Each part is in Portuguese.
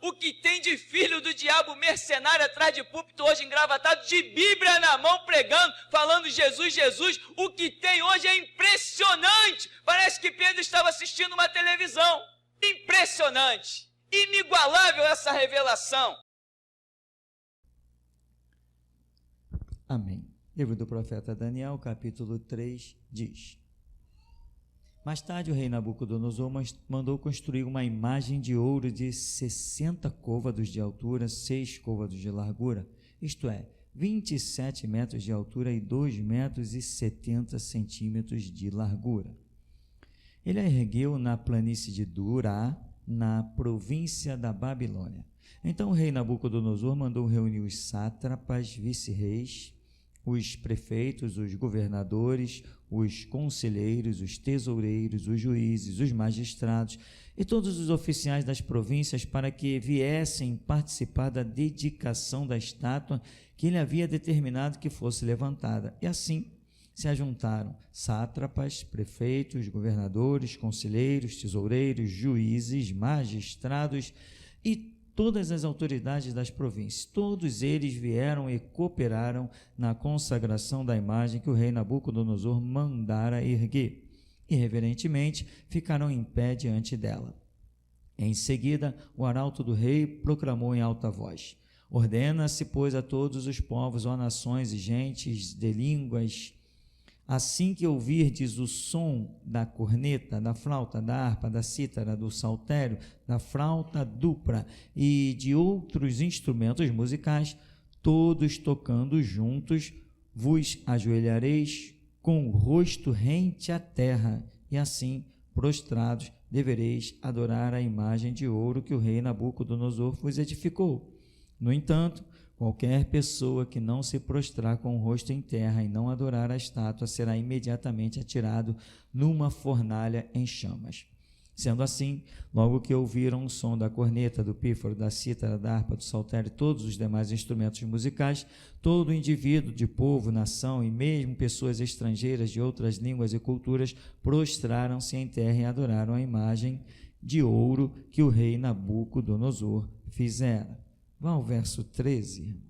O que tem de filho do diabo mercenário atrás de púlpito hoje engravatado, de Bíblia na mão pregando, falando Jesus, Jesus. O que tem hoje é impressionante. Parece que Pedro estava assistindo uma televisão. Impressionante. Inigualável essa revelação. Amém. Livro do profeta Daniel, capítulo 3, diz: Mais tarde o rei Nabucodonosor mandou construir uma imagem de ouro de 60 côvados de altura, 6 côvados de largura, isto é, 27 metros de altura e 2 metros e 70 centímetros de largura. Ele a ergueu na planície de Durá, na província da Babilônia. Então o rei Nabucodonosor mandou reunir os sátrapas, vice-reis, os prefeitos, os governadores, os conselheiros, os tesoureiros, os juízes, os magistrados e todos os oficiais das províncias para que viessem participar da dedicação da estátua que ele havia determinado que fosse levantada. E assim se ajuntaram sátrapas, prefeitos, governadores, conselheiros, tesoureiros, juízes, magistrados e todas as autoridades das províncias. Todos eles vieram e cooperaram na consagração da imagem que o rei Nabucodonosor mandara erguer, e reverentemente ficaram em pé diante dela. Em seguida, o arauto do rei proclamou em alta voz: Ordena-se, pois, a todos os povos, ó nações e gentes de línguas, assim que ouvirdes o som da corneta, da flauta, da harpa, da cítara, do saltério, da flauta dupla e de outros instrumentos musicais, todos tocando juntos, vos ajoelhareis com o rosto rente à terra, e assim, prostrados, devereis adorar a imagem de ouro que o rei Nabucodonosor vos edificou. No entanto, qualquer pessoa que não se prostrar com o rosto em terra e não adorar a estátua será imediatamente atirado numa fornalha em chamas. Sendo assim, logo que ouviram o som da corneta, do pífaro, da cítara, da harpa, do saltério e todos os demais instrumentos musicais, todo indivíduo de povo, nação e mesmo pessoas estrangeiras de outras línguas e culturas prostraram-se em terra e adoraram a imagem de ouro que o rei Nabucodonosor fizera. Vá ao verso 13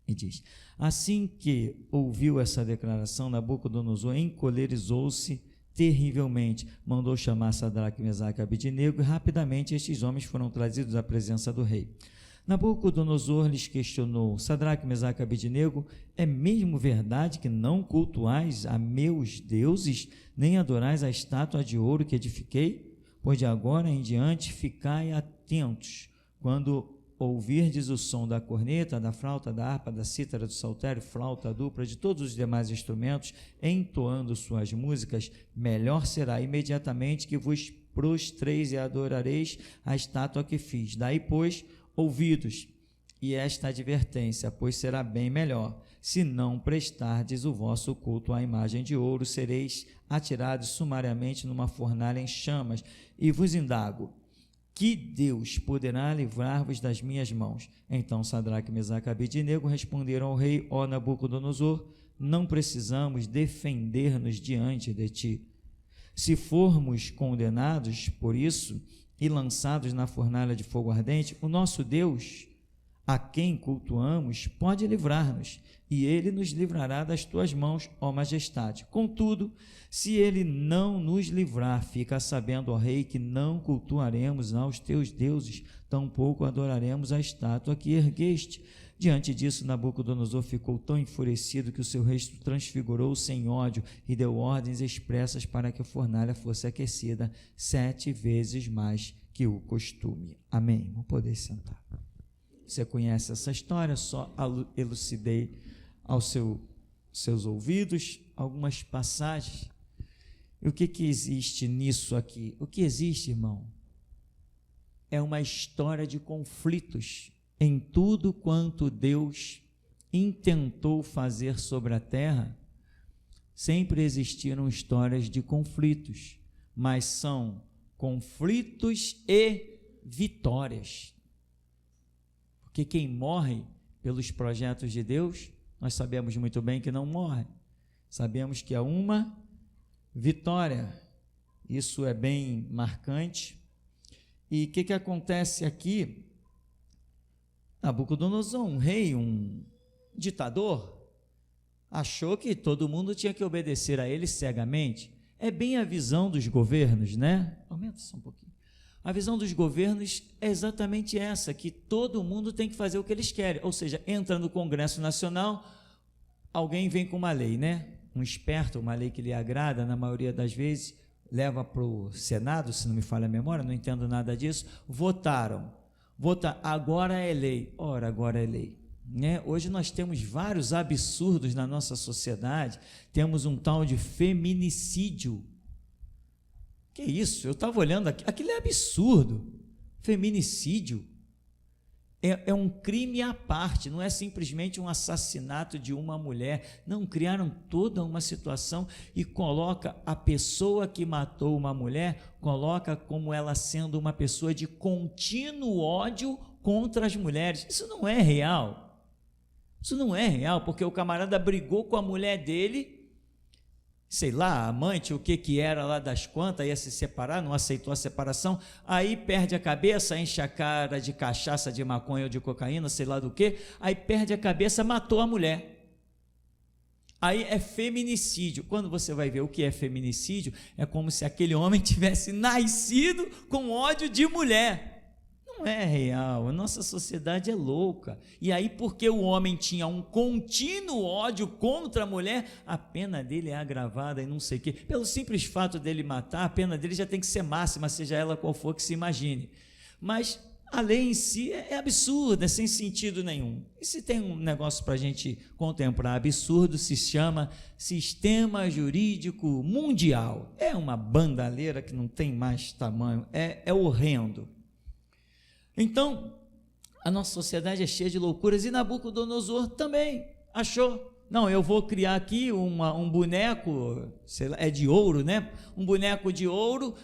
e diz: Assim que ouviu essa declaração, Nabucodonosor encolerizou-se terrivelmente, mandou chamar Sadraque, Mesaque e Abednego, e rapidamente estes homens foram trazidos à presença do rei. Nabucodonosor lhes questionou: Sadraque, Mesaque e Abednego, é mesmo verdade que não cultuais a meus deuses, nem adorais a estátua de ouro que edifiquei? Pois de agora em diante ficai atentos, quando ouvirdes o som da corneta, da flauta, da harpa, da cítara, do saltério, flauta dupla, de todos os demais instrumentos, entoando suas músicas, melhor será imediatamente que vos prostreis e adorareis a estátua que fiz. Daí, pois, ouvidos, e esta advertência, pois será bem melhor, se não prestardes o vosso culto à imagem de ouro, sereis atirados sumariamente numa fornalha em chamas. E vos indago: que Deus poderá livrar-vos das minhas mãos? Então Sadraque, Mesaque e Abednego responderam ao rei: ó Nabucodonosor, não precisamos defender-nos diante de ti. Se formos condenados por isso e lançados na fornalha de fogo ardente, o nosso Deus, a quem cultuamos, pode livrar-nos, e ele nos livrará das tuas mãos, ó majestade. Contudo, se ele não nos livrar, fica sabendo, ó rei, que não cultuaremos aos teus deuses, tampouco adoraremos a estátua que ergueste. Diante disso, Nabucodonosor ficou tão enfurecido que o seu rosto transfigurou-se em ódio e deu ordens expressas para que a fornalha fosse aquecida 7 vezes mais que o costume. Amém. Vamos poder sentar. Você conhece essa história, só elucidei aos seus ouvidos algumas passagens. E o que existe nisso aqui? O que existe, irmão, é uma história de conflitos. Em tudo quanto Deus intentou fazer sobre a terra, sempre existiram histórias de conflitos, mas são conflitos e vitórias. Porque quem morre pelos projetos de Deus, nós sabemos muito bem que não morre. Sabemos que há uma vitória. Isso é bem marcante. E o que acontece aqui? Nabucodonosor, um rei, um ditador, achou que todo mundo tinha que obedecer a ele cegamente. É bem a visão dos governos, né? Aumenta só um pouquinho. A visão dos governos é exatamente essa, que todo mundo tem que fazer o que eles querem. Ou seja, entra no Congresso Nacional, alguém vem com uma lei, né? Um esperto, uma lei que lhe agrada, na maioria das vezes, leva para o Senado, se não me falha a memória, não entendo nada disso, votaram. Agora é lei. Ora, agora é lei. Né? Hoje nós temos vários absurdos na nossa sociedade, temos um tal de feminicídio. Que isso? Eu estava olhando aqui, aquilo é absurdo. Feminicídio é um crime à parte, não é simplesmente um assassinato de uma mulher. Não, criaram toda uma situação e coloca a pessoa que matou uma mulher, coloca como ela sendo uma pessoa de contínuo ódio contra as mulheres. Isso não é real. Isso não é real, porque o camarada brigou com a mulher dele, sei lá, amante, o que era lá das quantas, ia se separar, não aceitou a separação, aí perde a cabeça, enche a cara de cachaça, de maconha ou de cocaína, sei lá do que, aí perde a cabeça, matou a mulher. Aí é feminicídio. Quando você vai ver o que é feminicídio, é como se aquele homem tivesse nascido com ódio de mulher. Não é real, a nossa sociedade é louca. E aí, porque o homem tinha um contínuo ódio contra a mulher, a pena dele é agravada e não sei o quê. Pelo simples fato dele matar, a pena dele já tem que ser máxima, seja ela qual for que se imagine. Mas a lei em si é absurda, é sem sentido nenhum. E se tem um negócio para a gente contemplar absurdo, se chama Sistema Jurídico Mundial. É uma bandalheira que não tem mais tamanho, é horrendo. Então, a nossa sociedade é cheia de loucuras, e Nabucodonosor também achou, não, eu vou criar aqui um boneco, sei lá, é de ouro, né? Um boneco de ouro,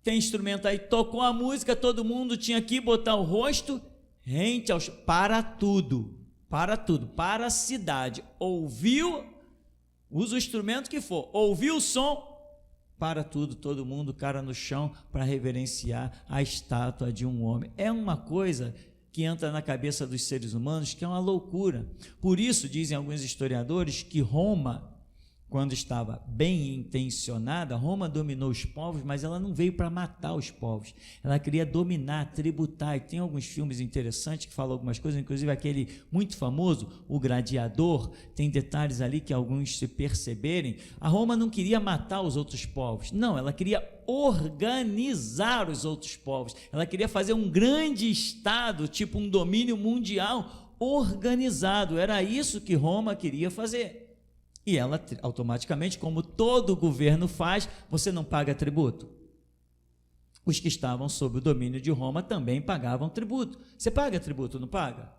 tem instrumento aí, tocou a música, todo mundo tinha que botar o rosto rente ao chão, para a cidade, ouviu, usa o instrumento que for, ouviu o som, para tudo, todo mundo, cara no chão, para reverenciar a estátua de um homem. É uma coisa que entra na cabeça dos seres humanos, que é uma loucura. Por isso, dizem alguns historiadores, que Roma, quando estava bem intencionada, Roma dominou os povos, mas ela não veio para matar os povos, ela queria dominar, tributar, e tem alguns filmes interessantes que falam algumas coisas, inclusive aquele muito famoso, O Gladiador, tem detalhes ali que alguns se perceberem. A Roma não queria matar os outros povos, não, ela queria organizar os outros povos, ela queria fazer um grande estado, tipo um domínio mundial organizado, era isso que Roma queria fazer. E ela, automaticamente, como todo governo faz, você não paga tributo. Os que estavam sob o domínio de Roma também pagavam tributo. Você paga tributo, não paga?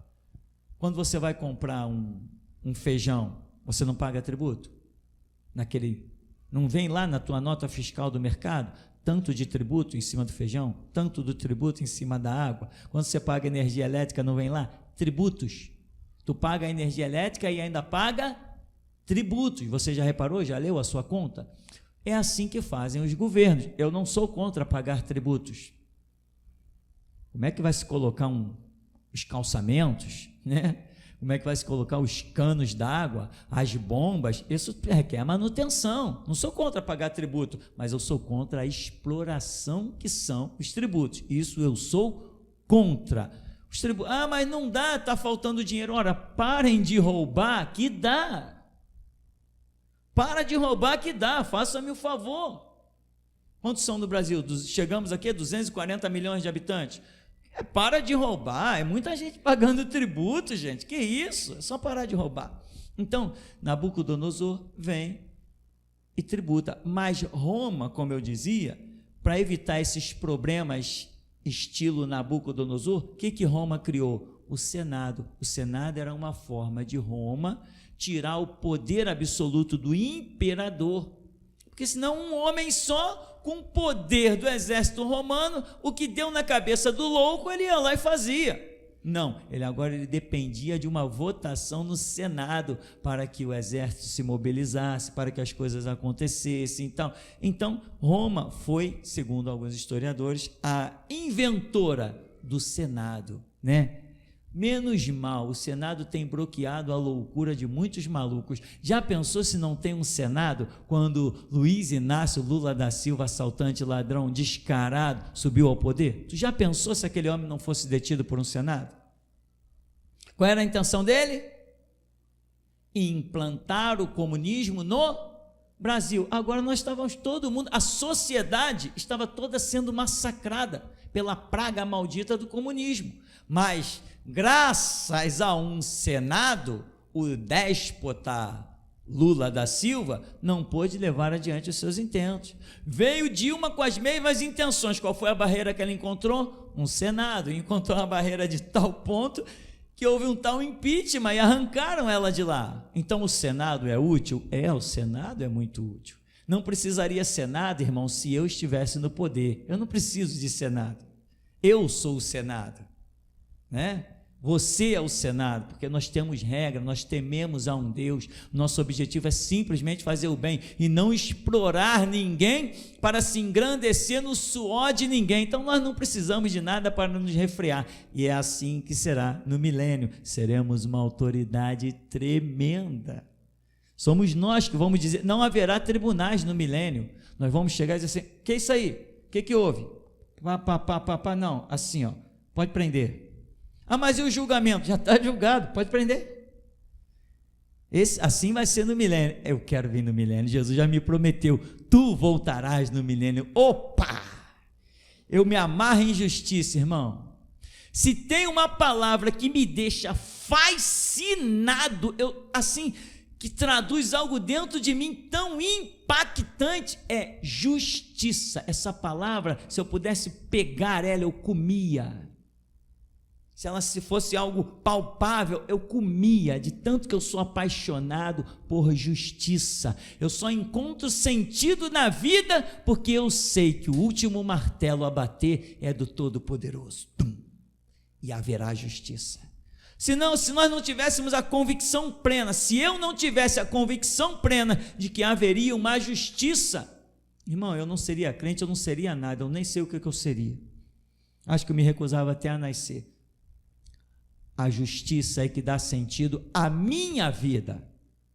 Quando você vai comprar um feijão, você não paga tributo? Não vem lá na tua nota fiscal do mercado, tanto de tributo em cima do feijão, tanto do tributo em cima da água. Quando você paga energia elétrica, não vem lá? Tributos. Tu paga a energia elétrica e ainda paga tributos. Você já reparou, já leu a sua conta? É assim que fazem os governos. Eu não sou contra pagar tributos. Como é que vai se colocar os calçamentos, né? Como é que vai se colocar os canos d'água, as bombas? Isso requer manutenção. Não sou contra pagar tributo, mas eu sou contra a exploração que são os tributos. Isso eu sou contra. Os tributos, mas não dá, está faltando dinheiro. Ora, parem de roubar, que dá. Para de roubar que dá, faça-me o favor. Quantos são no Brasil? Chegamos aqui a 240 milhões de habitantes. Para de roubar, é muita gente pagando tributo, gente, que isso? É só parar de roubar. Então, Nabucodonosor vem e tributa, mas Roma, como eu dizia, para evitar esses problemas estilo Nabucodonosor, o que Roma criou? O Senado. O Senado era uma forma de Roma tirar o poder absoluto do imperador, porque senão um homem só, com o poder do exército romano, o que deu na cabeça do louco, ele ia lá e fazia. Não, ele dependia de uma votação no Senado para que o exército se mobilizasse, para que as coisas acontecessem. Então Roma foi, segundo alguns historiadores, a inventora do Senado, né? Menos mal, o Senado tem bloqueado a loucura de muitos malucos. Já pensou se não tem um Senado quando Luiz Inácio Lula da Silva, assaltante, ladrão, descarado, subiu ao poder? Tu já pensou se aquele homem não fosse detido por um Senado? Qual era a intenção dele? Implantar o comunismo no Brasil. Agora nós estávamos todo mundo, a sociedade estava toda sendo massacrada pela praga maldita do comunismo. Mas graças a um Senado, o déspota Lula da Silva não pôde levar adiante os seus intentos. Veio Dilma com as mesmas intenções. Qual foi a barreira que ela encontrou? Um Senado. Encontrou uma barreira de tal ponto que houve um tal impeachment e arrancaram ela de lá. Então o Senado é útil? O Senado é muito útil. Não precisaria Senado, irmão, se eu estivesse no poder. Eu não preciso de Senado. Eu sou o Senado, né? Você é o Senado, porque nós temos regra, nós tememos a um Deus. Nosso objetivo é simplesmente fazer o bem e não explorar ninguém para se engrandecer no suor de ninguém. Então nós não precisamos de nada para nos refrear, e é assim que será no milênio. Seremos uma autoridade tremenda. Somos nós que vamos dizer, não haverá tribunais no milênio. Nós vamos chegar e dizer assim: que é isso aí? O que houve? Não, assim, ó, pode prender. Ah, mas e o julgamento? Já está julgado, pode prender. Assim vai ser no milênio. Eu quero vir no milênio. Jesus já me prometeu: tu voltarás no milênio. Opa! Eu me amarro em justiça, irmão. Se tem uma palavra que me deixa fascinado, que traduz algo dentro de mim tão impactante, é justiça. Essa palavra, se eu pudesse pegar ela, eu comia. Se fosse algo palpável, eu comia, de tanto que eu sou apaixonado por justiça. Eu só encontro sentido na vida porque eu sei que o último martelo a bater é do Todo-Poderoso. E haverá justiça. Se nós não tivéssemos a convicção plena, se eu não tivesse a convicção plena de que haveria uma justiça, irmão, eu não seria crente, eu não seria nada, eu nem sei o que eu seria. Acho que eu me recusava até a nascer. A justiça é que dá sentido à minha vida.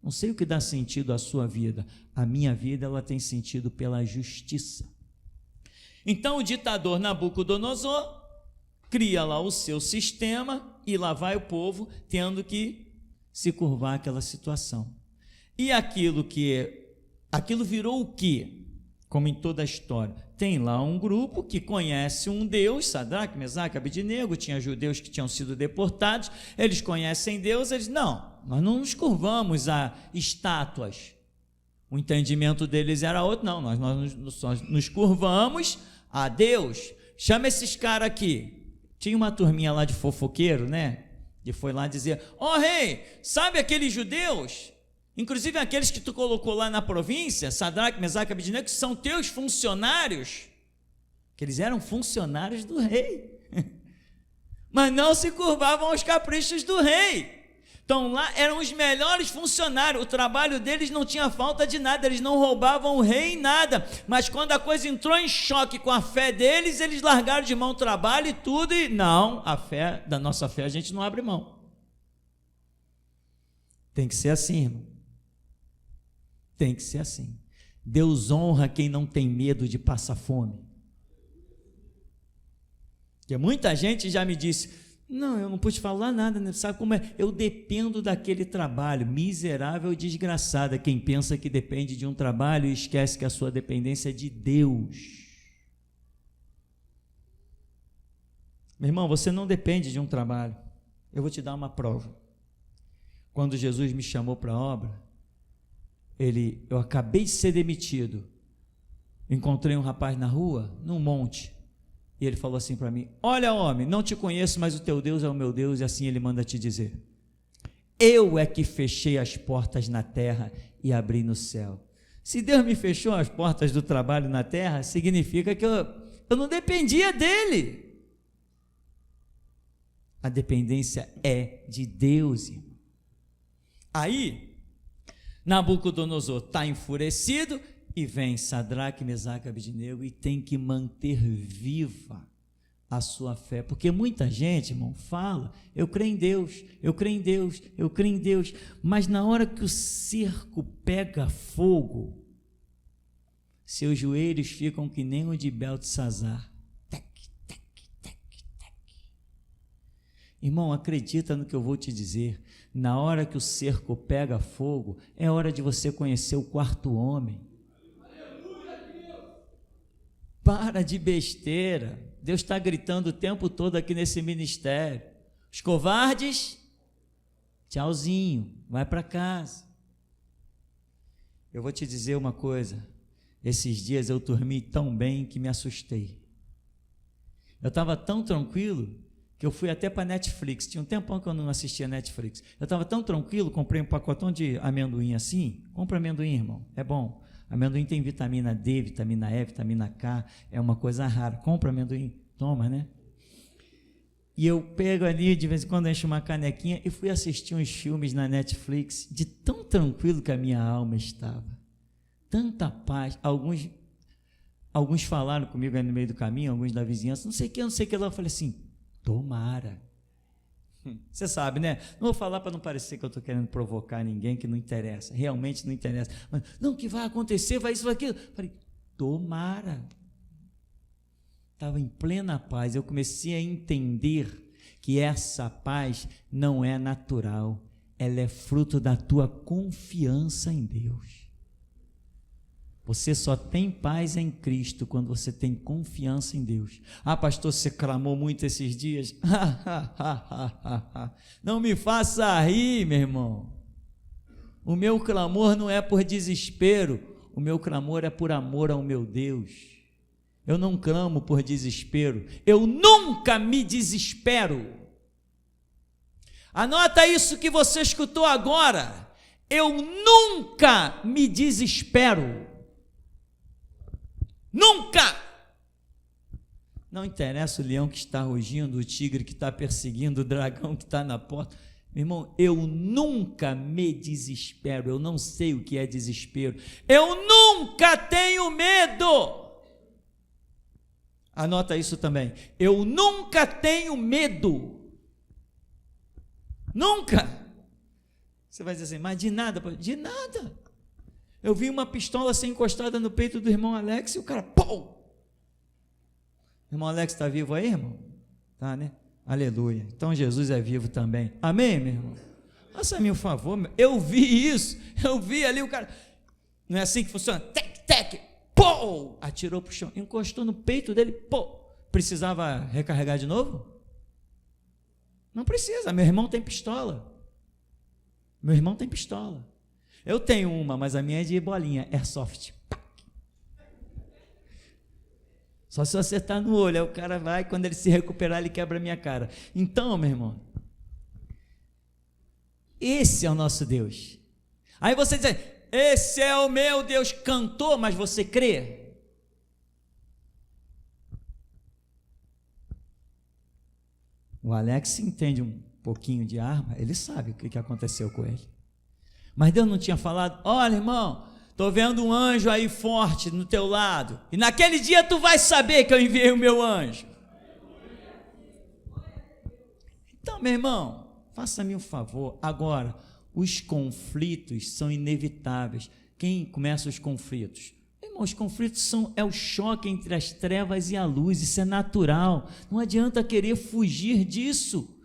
Não sei o que dá sentido à sua vida. A minha vida, ela tem sentido pela justiça. Então o ditador Nabucodonosor cria lá o seu sistema e lá vai o povo tendo que se curvar àquela situação. E aquilo virou o quê? Como em toda a história, tem lá um grupo que conhece um Deus, Sadraque, Mesaque, Abednego, tinha judeus que tinham sido deportados, eles conhecem Deus, nós não nos curvamos a estátuas. O entendimento deles era outro, não, nós nos curvamos a Deus. Chama esses caras aqui. Tinha uma turminha lá de fofoqueiro, né? Que foi lá dizer: rei, sabe aqueles judeus? Inclusive aqueles que tu colocou lá na província, Sadraque, Mesaque e Abednego, que são teus funcionários, que eles eram funcionários do rei, mas não se curvavam aos caprichos do rei. Então lá eram os melhores funcionários, o trabalho deles não tinha falta de nada, eles não roubavam o rei em nada, mas quando a coisa entrou em choque com a fé deles, eles largaram de mão o trabalho e tudo, e não, da nossa fé a gente não abre mão. Tem que ser assim, irmão. Tem que ser assim. Deus honra quem não tem medo de passar fome. Porque muita gente já me disse: não, eu não pude falar nada, né? Sabe como é? Eu dependo daquele trabalho. Miserável e desgraçada quem pensa que depende de um trabalho e esquece que a sua dependência é de Deus. Meu irmão, você não depende de um trabalho. Eu vou te dar uma prova. Quando Jesus me chamou para a obra, eu acabei de ser demitido, encontrei um rapaz na rua, num monte, e ele falou assim para mim: olha, homem, não te conheço, mas o teu Deus é o meu Deus, e assim ele manda te dizer: eu é que fechei as portas na terra e abri no céu. Se Deus me fechou as portas do trabalho na terra, significa que eu não dependia dele. A dependência é de Deus, irmão. Aí, Nabucodonosor está enfurecido e vem Sadraque, Mesaque e Abednego e tem que manter viva a sua fé, porque muita gente, irmão, fala, eu creio em Deus, eu creio em Deus, eu creio em Deus, mas na hora que o cerco pega fogo, seus joelhos ficam que nem o de Beltesazar. Tec, tec, tec, tec. Irmão, acredita no que eu vou te dizer, na hora que o cerco pega fogo, é hora de você conhecer o quarto homem. Para de besteira. Deus está gritando o tempo todo aqui nesse ministério. Os covardes, tchauzinho, vai para casa. Eu vou te dizer uma coisa. Esses dias eu dormi tão bem que me assustei. Eu estava tão tranquilo que eu fui até para Netflix. Tinha um tempão que eu não assistia Netflix. Eu estava tão tranquilo, comprei um pacotão de amendoim assim. Compra amendoim, irmão, é bom. Amendoim tem vitamina D, vitamina E, vitamina K, é uma coisa rara. Compra amendoim, toma, né? E eu pego ali, de vez em quando encho uma canequinha e fui assistir uns filmes na Netflix, de tão tranquilo que a minha alma estava. Tanta paz. Alguns falaram comigo aí no meio do caminho, alguns da vizinhança, não sei o que lá. Eu falei assim, tomara. Você sabe, né? Não vou falar para não parecer que eu estou querendo provocar ninguém, que não interessa, realmente não interessa. Mas, não, que vai acontecer, vai isso, vai aquilo. Falei, tomara. Estava em plena paz, eu comecei a entender que essa paz não é natural, ela é fruto da tua confiança em Deus. Você só tem paz em Cristo quando você tem confiança em Deus. Ah, pastor, você clamou muito esses dias? Não me faça rir, meu irmão. O meu clamor não é por desespero, o meu clamor é por amor ao meu Deus. Eu não clamo por desespero, eu nunca me desespero. Anota isso que você escutou agora. Eu nunca me desespero. Nunca! Não interessa o leão que está rugindo, o tigre que está perseguindo, o dragão que está na porta. Meu irmão, eu nunca me desespero, eu não sei o que é desespero. Eu nunca tenho medo. Anota isso também. Eu nunca tenho medo. Nunca. Você vai dizer assim, mas de nada? De nada. Eu vi uma pistola ser encostada no peito do irmão Alex e o cara, pô! Irmão Alex está vivo aí, irmão? Tá, né? Aleluia. Então Jesus é vivo também. Amém, meu irmão? Faça-me um favor, meu. Eu vi isso. Eu vi ali o cara. Não é assim que funciona? Tec, tec, pô! Atirou para o chão. Encostou no peito dele, pô! Precisava recarregar de novo? Não precisa. Meu irmão tem pistola. Meu irmão tem pistola. Eu tenho uma, mas a minha é de bolinha, airsoft. Só se eu acertar no olho, aí o cara vai, quando ele se recuperar, ele quebra a minha cara. Então, meu irmão, esse é o nosso Deus. Aí você diz, esse é o meu Deus, cantou, mas você crê? O Alex entende um pouquinho de arma, ele sabe o que aconteceu com ele. Mas Deus não tinha falado, olha, irmão, estou vendo um anjo aí forte no teu lado, e naquele dia tu vai saber que eu enviei o meu anjo. Então, meu irmão, faça-me um favor, agora, os conflitos são inevitáveis. Quem começa os conflitos? Irmão, os conflitos é o choque entre as trevas e a luz, isso é natural, não adianta querer fugir disso.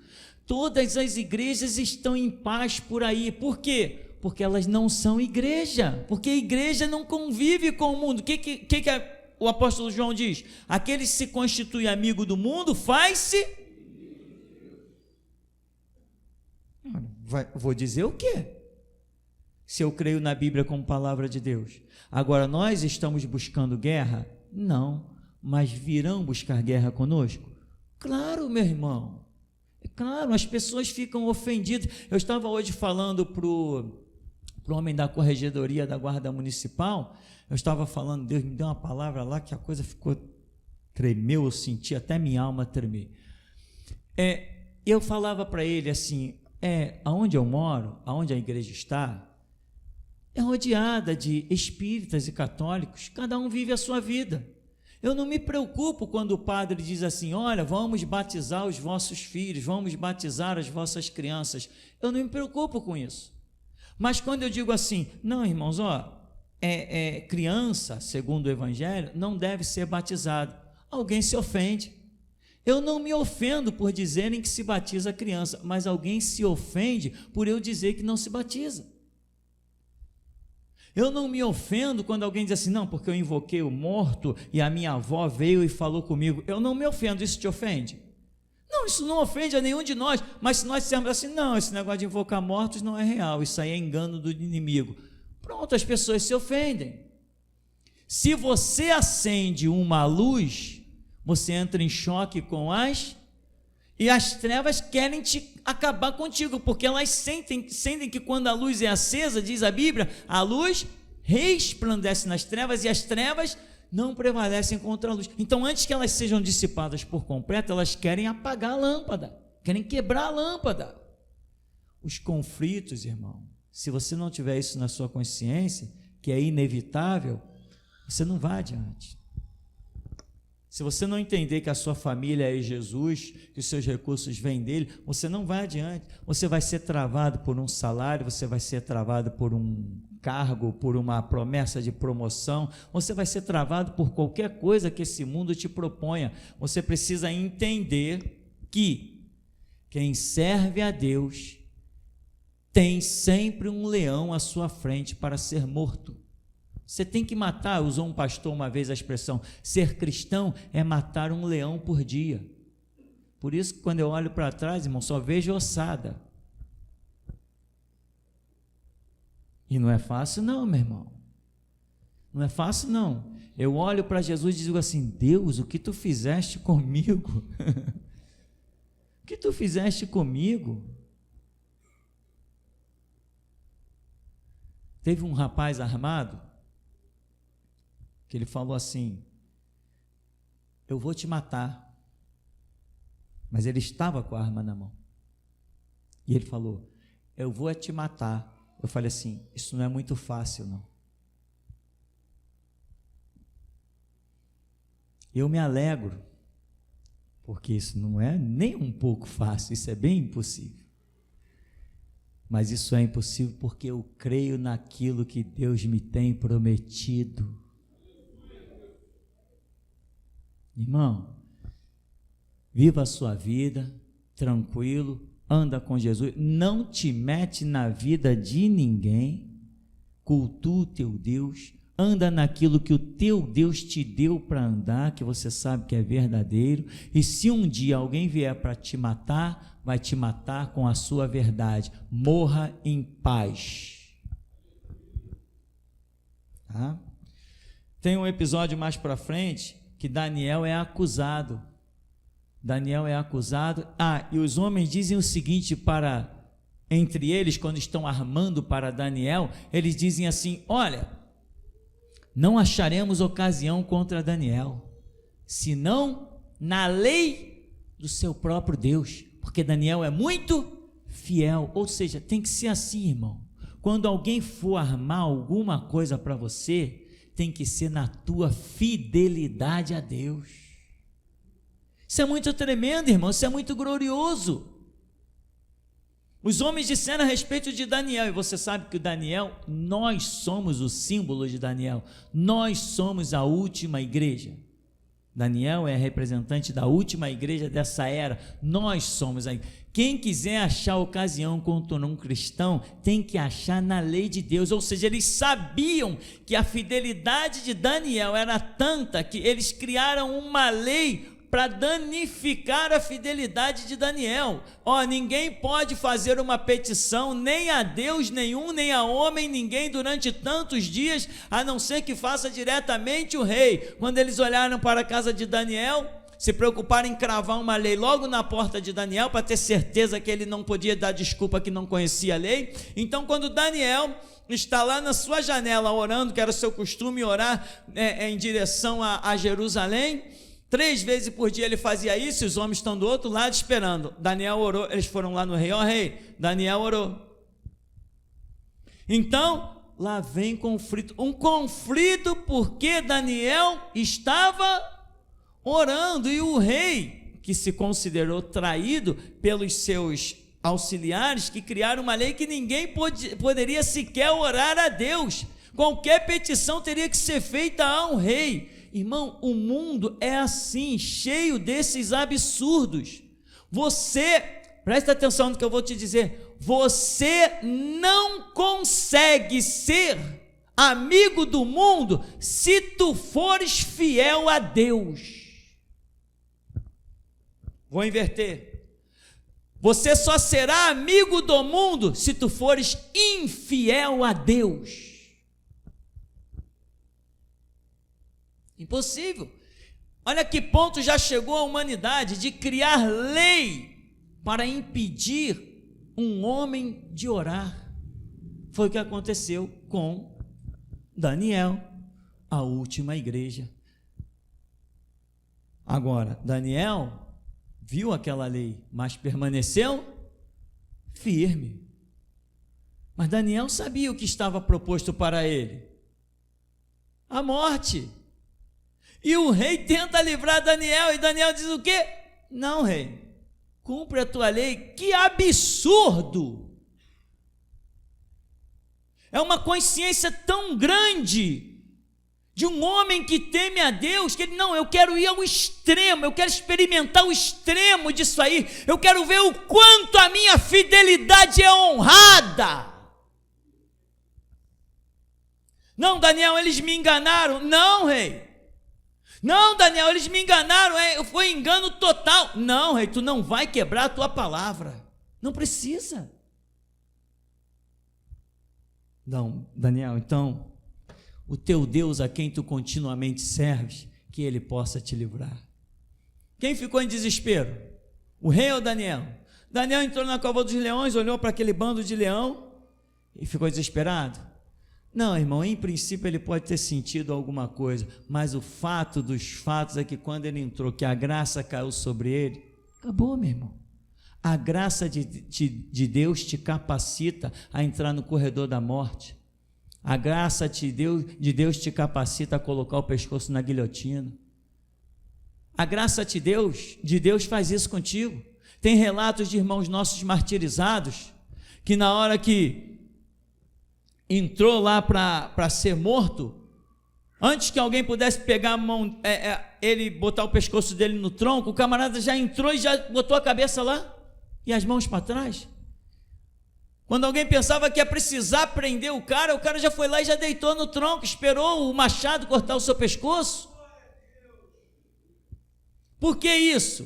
Todas as igrejas estão em paz por aí, por quê? Porque elas não são igreja, porque a igreja não convive com o mundo. O que o apóstolo João diz? Aquele que se constitui amigo do mundo, faz-se... Vou dizer o quê? Se eu creio na Bíblia como palavra de Deus. Agora, nós estamos buscando guerra? Não, mas virão buscar guerra conosco? Claro, meu irmão. É claro, as pessoas ficam ofendidas. Eu estava hoje falando para o homem da corregedoria da guarda municipal, eu estava falando, Deus me deu uma palavra lá que a coisa ficou, tremeu, eu senti até minha alma tremer. eu falava para ele assim, aonde eu moro, aonde a igreja está, é rodeada de espíritas e católicos, cada um vive a sua vida. Eu não me preocupo quando o padre diz assim, olha, vamos batizar os vossos filhos, vamos batizar as vossas crianças. Eu não me preocupo com isso. Mas quando eu digo assim, não, irmãos, criança, segundo o Evangelho, não deve ser batizado. Alguém se ofende. Eu não me ofendo por dizerem que se batiza criança, mas alguém se ofende por eu dizer que não se batiza. Eu não me ofendo quando alguém diz assim, não, porque eu invoquei o morto e a minha avó veio e falou comigo. Eu não me ofendo, isso te ofende? Não, isso não ofende a nenhum de nós, mas se nós dissermos assim, não, esse negócio de invocar mortos não é real, isso aí é engano do inimigo. Pronto, as pessoas se ofendem. Se você acende uma luz, você entra em choque com e as trevas querem acabar contigo, porque elas sentem que quando a luz é acesa, diz a Bíblia, a luz resplandece nas trevas e as trevas não prevalecem contra a luz. Então, antes que elas sejam dissipadas por completo, elas querem apagar a lâmpada, querem quebrar a lâmpada. Os conflitos, irmão, se você não tiver isso na sua consciência, que é inevitável, você não vai adiante. Se você não entender que a sua família é Jesus, que os seus recursos vêm dele, você não vai adiante. Você vai ser travado por um salário, você vai ser travado por um cargo, por uma promessa de promoção, você vai ser travado por qualquer coisa que esse mundo te proponha. Você precisa entender que quem serve a Deus tem sempre um leão à sua frente para ser morto. Você tem que matar, usou um pastor uma vez a expressão, ser cristão é matar um leão por dia. Por isso que quando eu olho para trás, irmão, só vejo ossada. E não é fácil não, meu irmão. Não é fácil não. Eu olho para Jesus e digo assim, Deus, o que tu fizeste comigo? O que tu fizeste comigo? Teve um rapaz armado, que ele falou assim, eu vou te matar, mas ele estava com a arma na mão, e ele falou, eu vou te matar. Eu falei assim, isso não é muito fácil não. Eu me alegro, porque isso não é nem um pouco fácil, isso é bem impossível, mas isso é impossível porque eu creio naquilo que Deus me tem prometido. Irmão, viva a sua vida tranquilo, anda com Jesus, não te mete na vida de ninguém, cultua o teu Deus, anda naquilo que o teu Deus te deu para andar, que você sabe que é verdadeiro, e se um dia alguém vier para te matar, vai te matar com a sua verdade, morra em paz. Tá? Tem um episódio mais para frente, que Daniel é acusado. E os homens dizem o seguinte entre eles, quando estão armando para Daniel, eles dizem assim, olha, não acharemos ocasião contra Daniel, senão na lei do seu próprio Deus, porque Daniel é muito fiel, ou seja, tem que ser assim, irmão, quando alguém for armar alguma coisa para você, tem que ser na tua fidelidade a Deus. Isso é muito tremendo, irmão, isso é muito glorioso. Os homens disseram a respeito de Daniel, e você sabe que o Daniel, nós somos o símbolo de Daniel, nós somos a última igreja. Daniel é representante da última igreja dessa era, nós somos a igreja. Quem quiser achar ocasião contra um cristão, tem que achar na lei de Deus, ou seja, eles sabiam que a fidelidade de Daniel era tanta, que eles criaram uma lei para danificar a fidelidade de Daniel. Ninguém pode fazer uma petição, nem a Deus nenhum, nem a homem, ninguém, durante tantos dias, a não ser que faça diretamente o rei. Quando eles olharam para a casa de Daniel, se preocuparam em cravar uma lei logo na porta de Daniel, para ter certeza que ele não podia dar desculpa que não conhecia a lei. Então, quando Daniel está lá na sua janela orando, que era o seu costume orar em direção a Jerusalém, 3 vezes por dia ele fazia isso, e os homens estão do outro lado esperando. Daniel orou, eles foram lá no rei, ó rei, Daniel orou. Então, lá vem conflito, um conflito porque Daniel estava orando, e o rei, que se considerou traído pelos seus auxiliares, que criaram uma lei que ninguém poderia sequer orar a Deus, qualquer petição teria que ser feita a um rei. Irmão, o mundo é assim, cheio desses absurdos. Você, presta atenção no que eu vou te dizer, você não consegue ser amigo do mundo se tu fores fiel a Deus. Vou inverter. Você só será amigo do mundo se tu fores infiel a Deus. Impossível. Olha que ponto já chegou a humanidade de criar lei para impedir um homem de orar. Foi o que aconteceu com Daniel, a última igreja. Agora, Daniel viu aquela lei, mas permaneceu firme. Mas Daniel sabia o que estava proposto para ele: a morte. E o rei tenta livrar Daniel, e Daniel diz o quê? Não, rei, cumpre a tua lei. Que absurdo! É uma consciência tão grande de um homem que teme a Deus, que ele, não, eu quero ir ao extremo, eu quero experimentar o extremo disso aí, eu quero ver o quanto a minha fidelidade é honrada. Não, Daniel, eles me enganaram. Não, rei. Não, Daniel, eles me enganaram, foi engano total. Não, rei, tu não vai quebrar a tua palavra. Não precisa. Não, Daniel, então, o teu Deus a quem tu continuamente serves, que ele possa te livrar. Quem ficou em desespero? O rei ou Daniel? Daniel entrou na cova dos leões, olhou para aquele bando de leão e ficou desesperado? Não, irmão, em princípio ele pode ter sentido alguma coisa, mas o fato dos fatos é que quando ele entrou, que a graça caiu sobre ele, acabou, meu irmão. A graça de Deus te capacita a entrar no corredor da morte. A graça de Deus te capacita a colocar o pescoço na guilhotina. A graça de Deus faz isso contigo. Tem relatos de irmãos nossos martirizados, que na hora que entrou lá para ser morto, antes que alguém pudesse pegar a mão, ele botar o pescoço dele no tronco, o camarada já entrou e já botou a cabeça lá e as mãos para trás. Quando alguém pensava que ia precisar prender o cara já foi lá e já deitou no tronco, esperou o machado cortar o seu pescoço. Por que isso?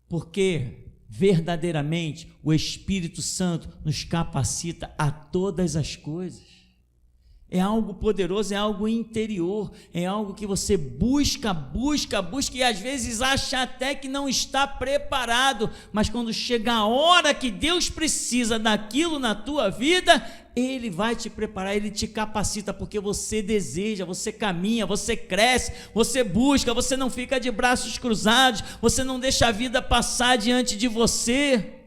Porque verdadeiramente o Espírito Santo nos capacita a todas as coisas. É algo poderoso, é algo interior, é algo que você busca e às vezes acha até que não está preparado, mas quando chega a hora que Deus precisa daquilo na tua vida, Ele vai te preparar, Ele te capacita, porque você deseja, você caminha, você cresce, você busca, você não fica de braços cruzados, você não deixa a vida passar diante de você.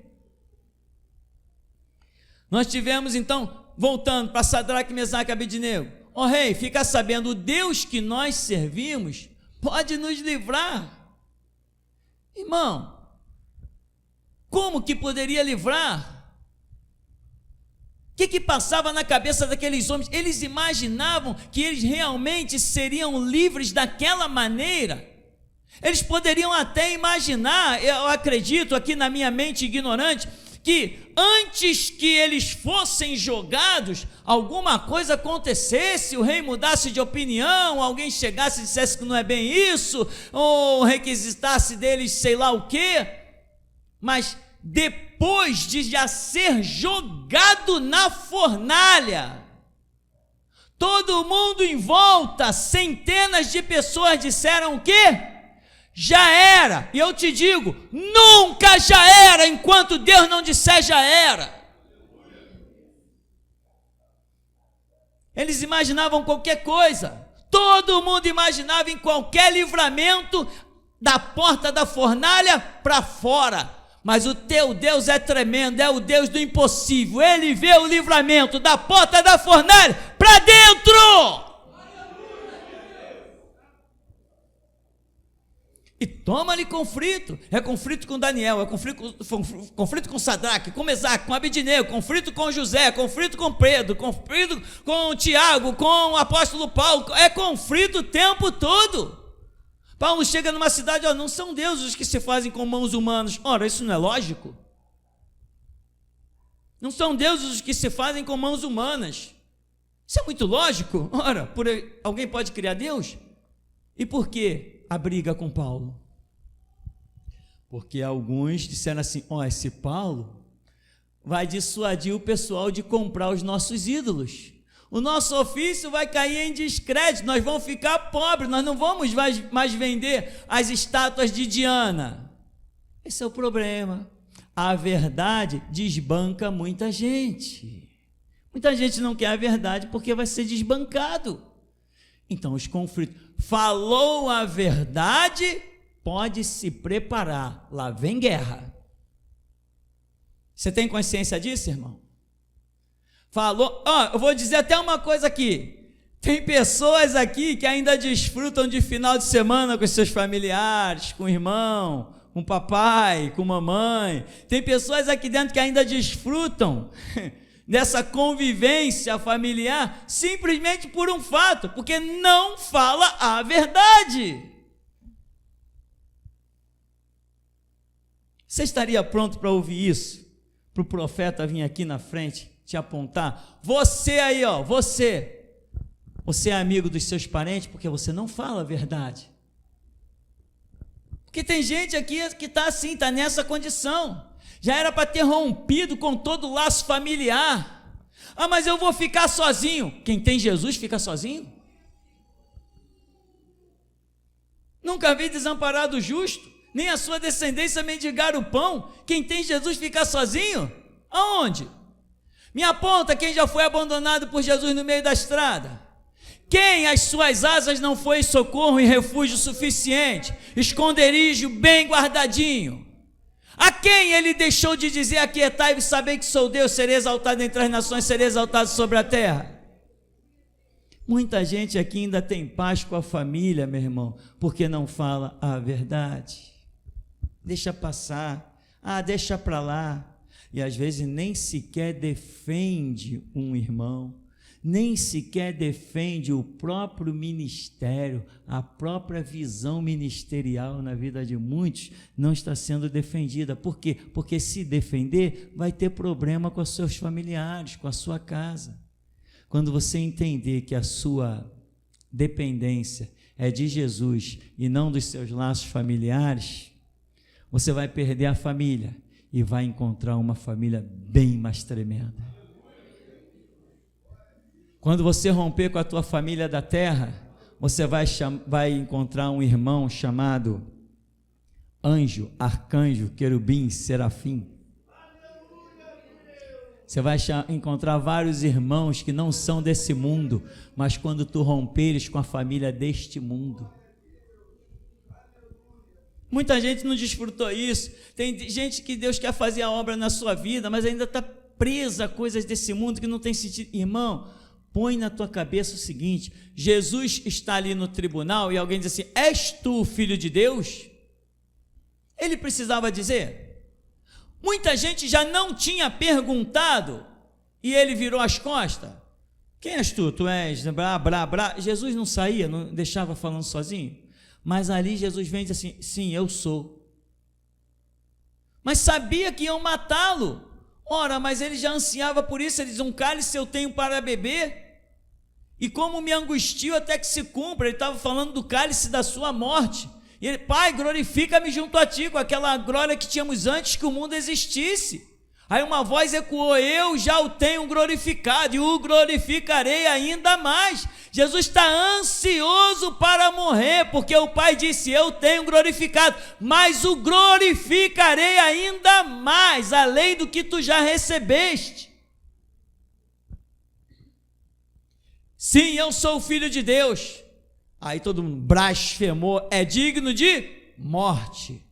Nós tivemos então, voltando para Sadraque, Mesaque e Abednego, ó rei, fica sabendo, o Deus que nós servimos pode nos livrar. Irmão, como que poderia livrar? O que passava na cabeça daqueles homens? Eles imaginavam que eles realmente seriam livres daquela maneira? Eles poderiam até imaginar, eu acredito aqui na minha mente ignorante, que antes que eles fossem jogados, alguma coisa acontecesse, o rei mudasse de opinião, alguém chegasse e dissesse que não é bem isso, ou requisitasse deles sei lá o quê, mas depois de já ser jogado na fornalha, todo mundo em volta, centenas de pessoas disseram o quê? Já era. E eu te digo, nunca já era enquanto Deus não disser já era. Eles imaginavam qualquer coisa, todo mundo imaginava em qualquer livramento da porta da fornalha para fora. Mas o teu Deus é tremendo, é o Deus do impossível. Ele vê o livramento da porta da fornalha para dentro. E toma-lhe conflito. É conflito com Daniel, é conflito com Sadraque, com Mesaque, com Abednego, conflito com José, conflito com Pedro, conflito com Tiago, com o apóstolo Paulo. É conflito o tempo todo. Paulo chega numa cidade, não são deuses os que se fazem com mãos humanas. Ora, isso não é lógico? Não são deuses os que se fazem com mãos humanas. Isso é muito lógico. Ora, alguém pode criar Deus? E por que a briga com Paulo? Porque alguns disseram assim, esse Paulo vai dissuadir o pessoal de comprar os nossos ídolos. O nosso ofício vai cair em descrédito, nós vamos ficar pobres, nós não vamos mais vender as estátuas de Diana. Esse é o problema. A verdade desbanca muita gente. Muita gente não quer a verdade porque vai ser desbancado. Então os conflitos. Falou a verdade, pode se preparar. Lá vem guerra. Você tem consciência disso, irmão? Falou, eu vou dizer até uma coisa aqui, tem pessoas aqui que ainda desfrutam de final de semana com seus familiares, com o irmão, com o papai, com a mamãe, tem pessoas aqui dentro que ainda desfrutam dessa convivência familiar, simplesmente por um fato, porque não fala a verdade. Você estaria pronto para ouvir isso? Para o profeta vir aqui na frente te apontar, você aí, você é amigo dos seus parentes porque você não fala a verdade. Porque tem gente aqui que está assim, está nessa condição, já era para ter rompido com todo o laço familiar. Mas eu vou ficar sozinho. Quem tem Jesus fica sozinho? Nunca vi desamparado o justo, nem a sua descendência mendigar o pão. Quem tem Jesus fica sozinho? Aonde? Me aponta quem já foi abandonado por Jesus no meio da estrada. Quem as suas asas não foi socorro e refúgio suficiente, esconderijo bem guardadinho. A quem ele deixou de dizer, aquietai-vos, saber que sou Deus, serei exaltado entre as nações, serei exaltado sobre a terra. Muita gente aqui ainda tem paz com a família, meu irmão, porque não fala a verdade. Deixa passar, deixa para lá. E às vezes nem sequer defende um irmão, nem sequer defende o próprio ministério, a própria visão ministerial na vida de muitos não está sendo defendida. Por quê? Porque se defender, vai ter problema com os seus familiares, com a sua casa. Quando você entender que a sua dependência é de Jesus e não dos seus laços familiares, você vai perder a família e vai encontrar uma família bem mais tremenda. Quando você romper com a tua família da terra, você vai encontrar um irmão chamado anjo, arcanjo, querubim, serafim. Você vai encontrar vários irmãos que não são desse mundo, mas quando tu romperes com a família deste mundo. Muita gente não desfrutou isso. Tem gente que Deus quer fazer a obra na sua vida, mas ainda está presa a coisas desse mundo que não tem sentido. Irmão, põe na tua cabeça o seguinte: Jesus está ali no tribunal e alguém diz assim, és tu o filho de Deus? Ele precisava dizer? Muita gente já não tinha perguntado e ele virou as costas. Quem és tu? Tu és blá. Jesus não saía, não deixava falando sozinho. Mas ali Jesus vem e diz assim, sim, eu sou. Mas sabia que iam matá-lo. Ora, mas ele já ansiava por isso. Ele diz, um cálice eu tenho para beber, e como me angustio até que se cumpra. Ele estava falando do cálice da sua morte. E ele, Pai, glorifica-me junto a ti, com aquela glória que tínhamos antes que o mundo existisse. Aí uma voz ecoou, eu já o tenho glorificado e o glorificarei ainda mais. Jesus está ansioso para morrer, porque o Pai disse, eu tenho glorificado, mas o glorificarei ainda mais, além do que tu já recebeste. Sim, eu sou o Filho de Deus. Aí todo mundo blasfemou, é digno de morte.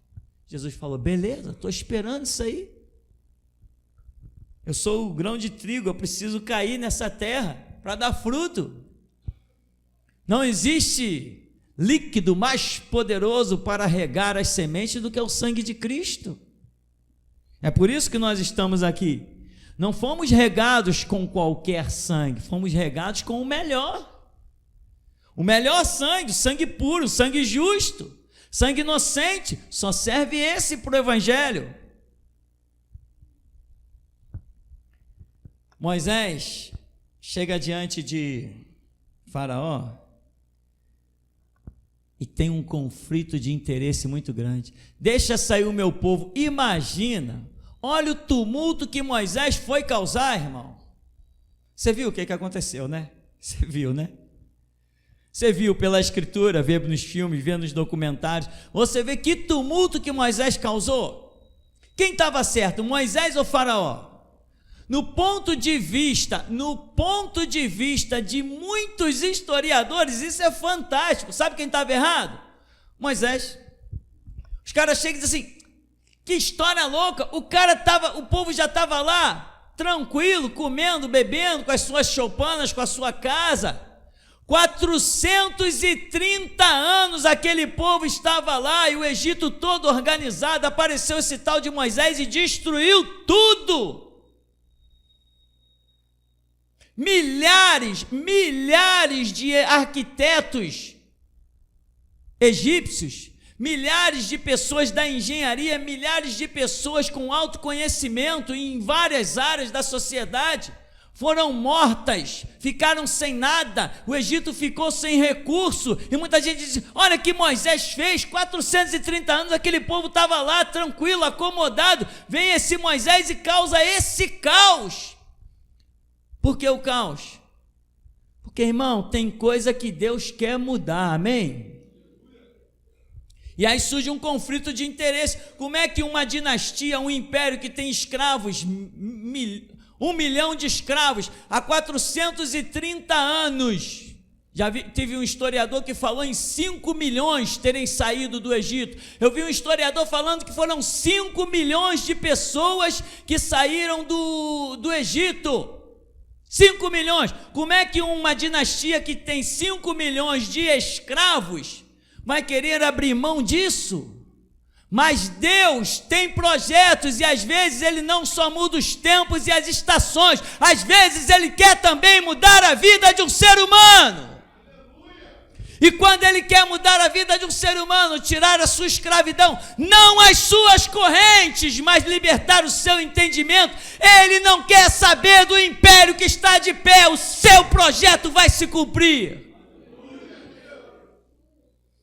Jesus falou: beleza, estou esperando isso aí. Eu sou o grão de trigo, eu preciso cair nessa terra para dar fruto. Não existe líquido mais poderoso para regar as sementes do que o sangue de Cristo. É por isso que nós estamos aqui. Não fomos regados com qualquer sangue, fomos regados com o melhor. O melhor sangue, o sangue puro, o sangue justo, sangue inocente. Só serve esse para o Evangelho. Moisés chega diante de Faraó e tem um conflito de interesse muito grande. Deixa sair o meu povo. Imagina, olha o tumulto que Moisés foi causar, irmão. Você viu o que aconteceu, né? Você viu, né? Você viu pela escritura, vê nos filmes, vê nos documentários. Você vê que tumulto que Moisés causou. Quem estava certo, Moisés ou Faraó? No ponto de vista de muitos historiadores, isso é fantástico. Sabe quem estava errado? Moisés. Os caras chegam e dizem assim: que história louca, o povo já estava lá, tranquilo, comendo, bebendo, com as suas choupanas, com a sua casa. 430 anos aquele povo estava lá, e o Egito todo organizado. Apareceu esse tal de Moisés e destruiu tudo. Milhares de arquitetos egípcios, milhares de pessoas da engenharia, milhares de pessoas com alto conhecimento em várias áreas da sociedade foram mortas, ficaram sem nada. O Egito ficou sem recurso, e muita gente diz: olha o que Moisés fez. 430 anos aquele povo estava lá tranquilo, acomodado. Vem esse Moisés e causa esse caos. Por que o caos? Porque, irmão, tem coisa que Deus quer mudar, amém? E aí surge um conflito de interesse. Como é que uma dinastia, um império que tem escravos, 1 milhão de escravos, há 430 anos, teve um historiador que falou em 5 milhões terem saído do Egito. Eu vi um historiador falando que foram 5 milhões de pessoas que saíram do Egito. 5 milhões. Como é que uma dinastia que tem 5 milhões de escravos vai querer abrir mão disso? Mas Deus tem projetos, e às vezes Ele não só muda os tempos e as estações, às vezes Ele quer também mudar a vida de um ser humano. E quando Ele quer mudar a vida de um ser humano, tirar a sua escravidão, não as suas correntes, mas libertar o seu entendimento, Ele não quer saber do império que está de pé. O seu projeto vai se cumprir.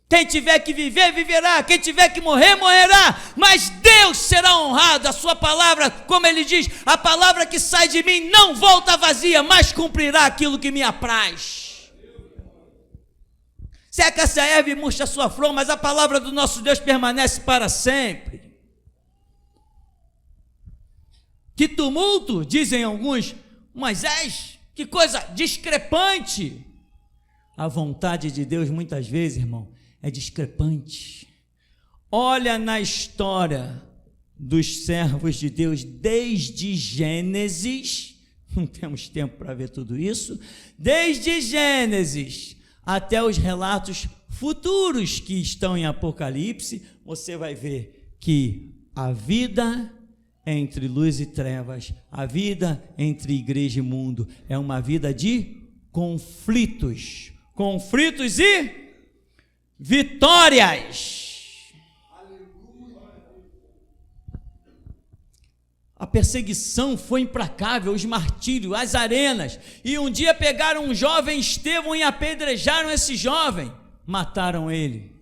Quem tiver que viver, viverá. Quem tiver que morrer, morrerá. Mas Deus será honrado. A sua palavra, como Ele diz, a palavra que sai de mim não volta vazia, mas cumprirá aquilo que me apraz. Seca-se a erva e murcha a sua flor, mas a palavra do nosso Deus permanece para sempre. Que tumulto, dizem alguns. Moisés, que coisa discrepante. A vontade de Deus, muitas vezes, irmão, é discrepante. Olha na história dos servos de Deus, desde Gênesis, não temos tempo para ver tudo isso, desde Gênesis até os relatos futuros que estão em Apocalipse, você vai ver que a vida entre luz e trevas, a vida entre igreja e mundo, é uma vida de conflitos e vitórias. A perseguição foi implacável, os martírios, as arenas, e um dia pegaram um jovem Estevão e apedrejaram esse jovem, mataram ele.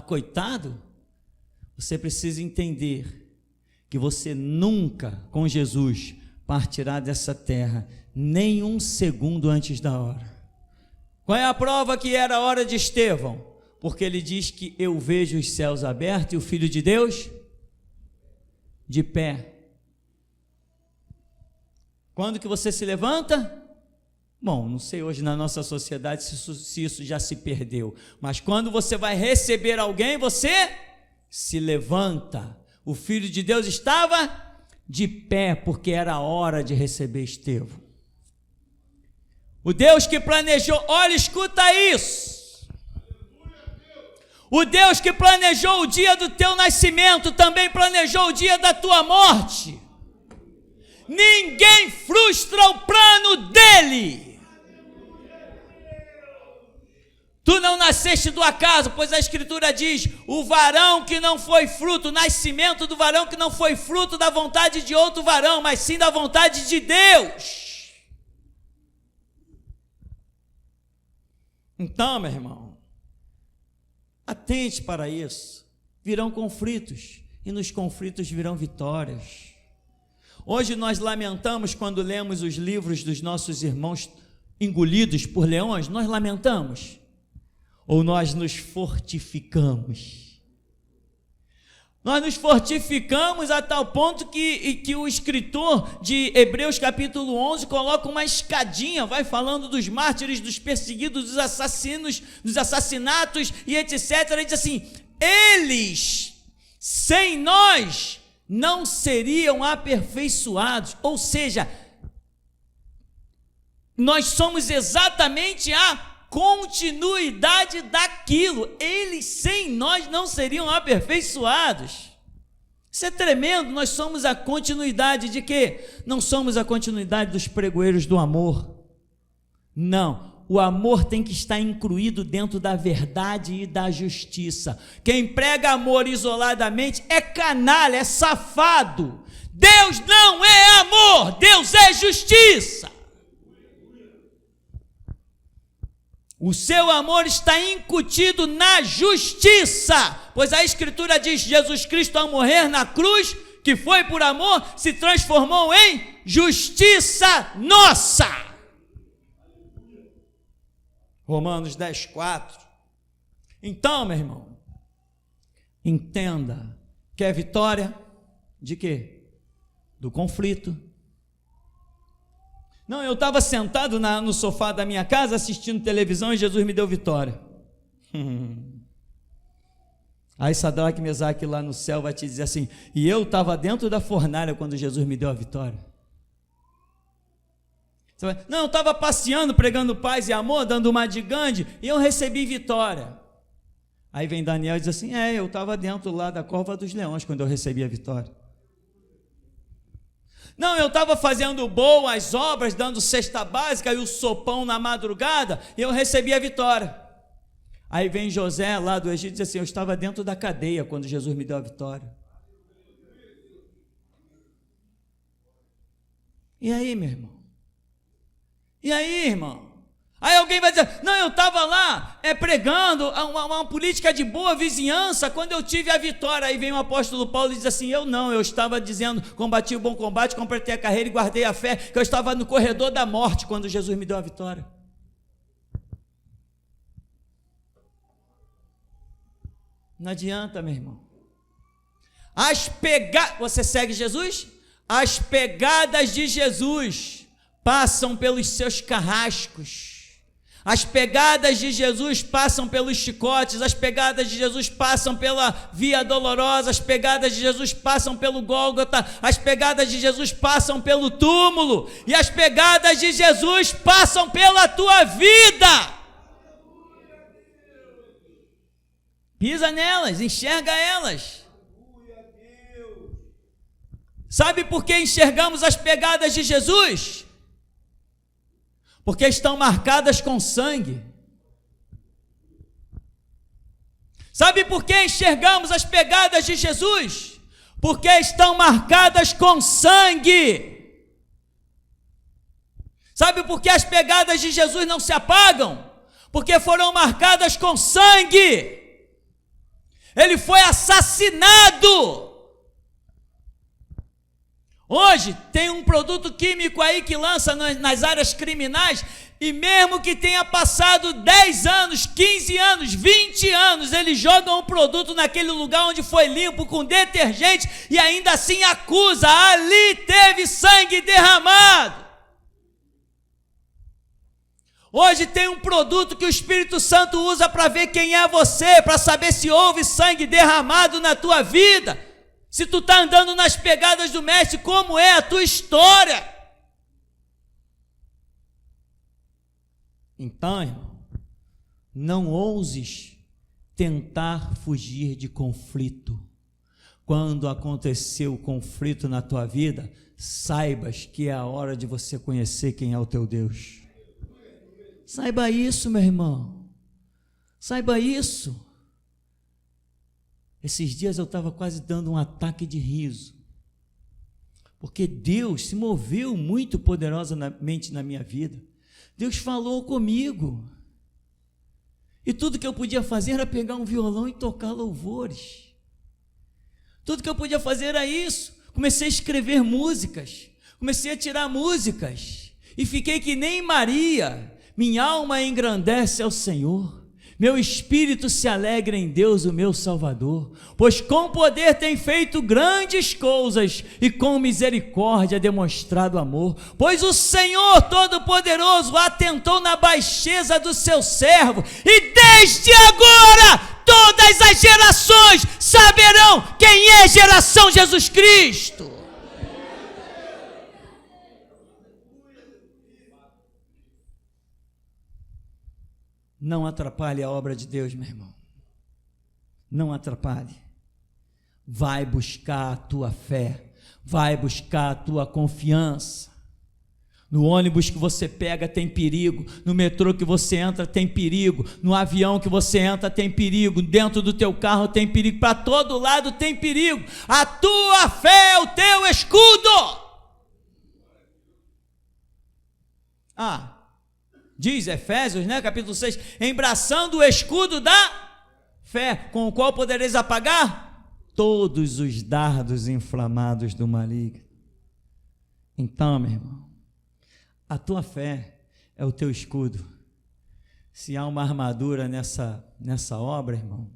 Coitado, você precisa entender que você nunca, com Jesus, partirá dessa terra, nem um segundo antes da hora. Qual é a prova que era a hora de Estevão? Porque ele diz que eu vejo os céus abertos e o Filho de Deus de pé. Quando que você se levanta? Bom, não sei hoje na nossa sociedade se isso já se perdeu, mas quando você vai receber alguém, você se levanta. O Filho de Deus estava de pé, porque era a hora de receber Estevão. O Deus que planejou, olha, escuta isso. O Deus que planejou o dia do teu nascimento, também planejou o dia da tua morte. Ninguém frustra o plano dele. Tu não nasceste do acaso, pois a Escritura diz, o varão que não foi fruto, o nascimento do varão que não foi fruto da vontade de outro varão, mas sim da vontade de Deus. Então, meu irmão, atente para isso. Virão conflitos, e nos conflitos virão vitórias. Hoje nós lamentamos quando lemos os livros dos nossos irmãos engolidos por leões, nós lamentamos. Ou nós nos fortificamos? Nós nos fortificamos a tal ponto que o escritor de Hebreus capítulo 11 coloca uma escadinha, vai falando dos mártires, dos perseguidos, dos assassinos, dos assassinatos e etc. Ele diz assim, eles, sem nós, não seriam aperfeiçoados. Ou seja, nós somos exatamente a continuidade daquilo. Eles sem nós não seriam aperfeiçoados. Isso é tremendo. Nós somos a continuidade de quê? Não somos a continuidade dos pregoeiros do amor. Não. O amor tem que estar incluído dentro da verdade e da justiça. Quem prega amor isoladamente é canalha, é safado. Deus não é amor, Deus é justiça. O seu amor está incutido na justiça, pois a Escritura diz, Jesus Cristo ao morrer na cruz, que foi por amor, se transformou em justiça nossa. Romanos 10:4. Então, meu irmão, entenda, quer vitória? De quê? Do conflito. Não, eu estava sentado no sofá da minha casa assistindo televisão e Jesus me deu vitória. Aí Sadraque e Mesaque lá no céu vai te dizer assim, e eu estava dentro da fornalha quando Jesus me deu a vitória. Você vai, não, eu estava passeando, pregando paz e amor, dando uma de Gandhi, e eu recebi vitória. Aí vem Daniel e diz assim, eu estava dentro lá da cova dos leões quando eu recebi a vitória. Não, eu estava fazendo boas obras, dando cesta básica e o sopão na madrugada, e eu recebi a vitória. Aí vem José lá do Egito e diz assim, eu estava dentro da cadeia quando Jesus me deu a vitória. E aí, meu irmão? E aí, irmão? Aí alguém vai dizer, não, eu estava lá pregando uma política de boa vizinhança quando eu tive a vitória. Aí vem o apóstolo Paulo e diz assim, eu estava dizendo, combati o bom combate, completei a carreira e guardei a fé, que eu estava no corredor da morte quando Jesus me deu a vitória. Não adianta, meu irmão. Você segue Jesus? As pegadas de Jesus passam pelos seus carrascos. As pegadas de Jesus passam pelos chicotes, as pegadas de Jesus passam pela via dolorosa, as pegadas de Jesus passam pelo Gólgota, as pegadas de Jesus passam pelo túmulo, e as pegadas de Jesus passam pela tua vida. Pisa nelas, enxerga elas. Sabe por que enxergamos as pegadas de Jesus? Porque estão marcadas com sangue. Sabe por que enxergamos as pegadas de Jesus? Porque estão marcadas com sangue. Sabe por que as pegadas de Jesus não se apagam? Porque foram marcadas com sangue. Ele foi assassinado. Hoje tem um produto químico aí que lança nas áreas criminais, e mesmo que tenha passado 10 anos, 15 anos, 20 anos, eles jogam um produto naquele lugar onde foi limpo com detergente e ainda assim acusa, ali teve sangue derramado. Hoje tem um produto que o Espírito Santo usa para ver quem é você, para saber se houve sangue derramado na tua vida, se tu está andando nas pegadas do mestre, como é a tua história. Então, irmão, não ouses tentar fugir de conflito. Quando acontecer o conflito na tua vida, saibas que é a hora de você conhecer quem é o teu Deus. Saiba isso, meu irmão. Saiba isso. Esses dias eu estava quase dando um ataque de riso, porque Deus se moveu muito poderosamente na minha vida. Deus falou comigo. E tudo que eu podia fazer era pegar um violão e tocar louvores. Tudo que eu podia fazer era isso. Comecei a escrever músicas, comecei a tirar músicas, e fiquei que nem Maria. Minha alma engrandece ao Senhor, meu espírito se alegra em Deus, o meu Salvador, pois com poder tem feito grandes coisas, e com misericórdia demonstrado amor. Pois o Senhor Todo-Poderoso atentou na baixeza do seu servo, e desde agora todas as gerações saberão quem é geração Jesus Cristo. Não atrapalhe a obra de Deus, meu irmão. Não atrapalhe. Vai buscar a tua fé, vai buscar a tua confiança. No ônibus que você pega tem perigo, no metrô que você entra tem perigo, no avião que você entra tem perigo, dentro do teu carro tem perigo, para todo lado tem perigo. A tua fé é o teu escudo. Diz Efésios, capítulo 6, embraçando o escudo da fé, com o qual podereis apagar todos os dardos inflamados do maligno. Então, meu irmão, a tua fé é o teu escudo. Se há uma armadura nessa obra, irmão,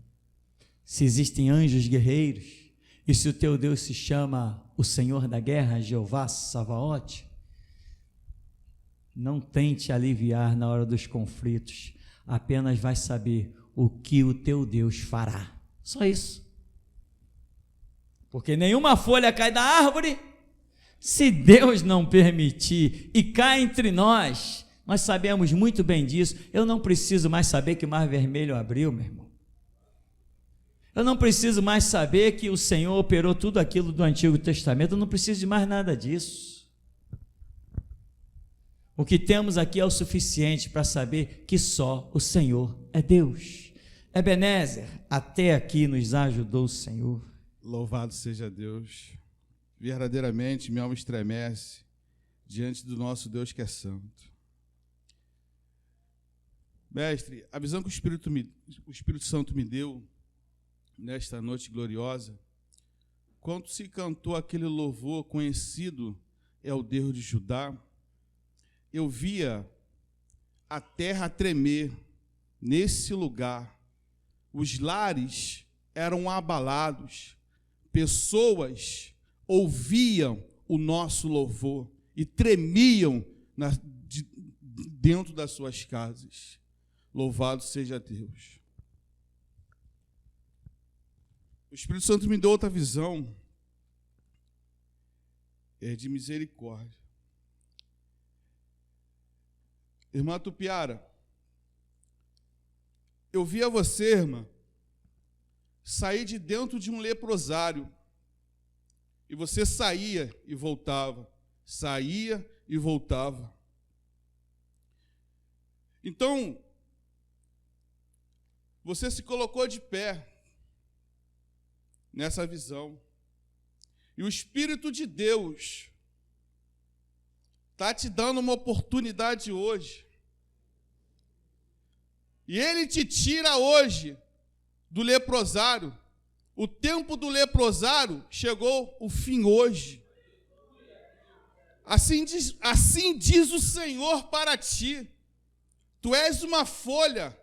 se existem anjos guerreiros, e se o teu Deus se chama o Senhor da guerra, Jeová Savaote, não tente aliviar na hora dos conflitos, apenas vai saber o que o teu Deus fará. Só isso. Porque nenhuma folha cai da árvore se Deus não permitir, e cai entre nós. Nós sabemos muito bem disso. Eu não preciso mais saber que o Mar Vermelho abriu, meu irmão. Eu não preciso mais saber que o Senhor operou tudo aquilo do Antigo Testamento. Eu não preciso de mais nada disso. O que temos aqui é o suficiente para saber que só o Senhor é Deus. Ebenezer, até aqui nos ajudou o Senhor. Louvado seja Deus. Verdadeiramente minha alma estremece diante do nosso Deus que é santo. Mestre, a visão que o Espírito Santo me deu nesta noite gloriosa, quando se cantou aquele louvor conhecido, é o Deus de Judá, eu via a terra tremer nesse lugar, os lares eram abalados, pessoas ouviam o nosso louvor e tremiam dentro das suas casas. Louvado seja Deus. O Espírito Santo me deu outra visão, de misericórdia. Irmã Tupiara, eu via você, irmã, sair de dentro de um leprosário, e você saía e voltava, saía e voltava. Então, você se colocou de pé nessa visão, e o Espírito de Deus está te dando uma oportunidade hoje, e Ele te tira hoje do leprosário. O tempo do leprosário chegou o fim hoje. Assim diz o Senhor para ti: tu és uma folha,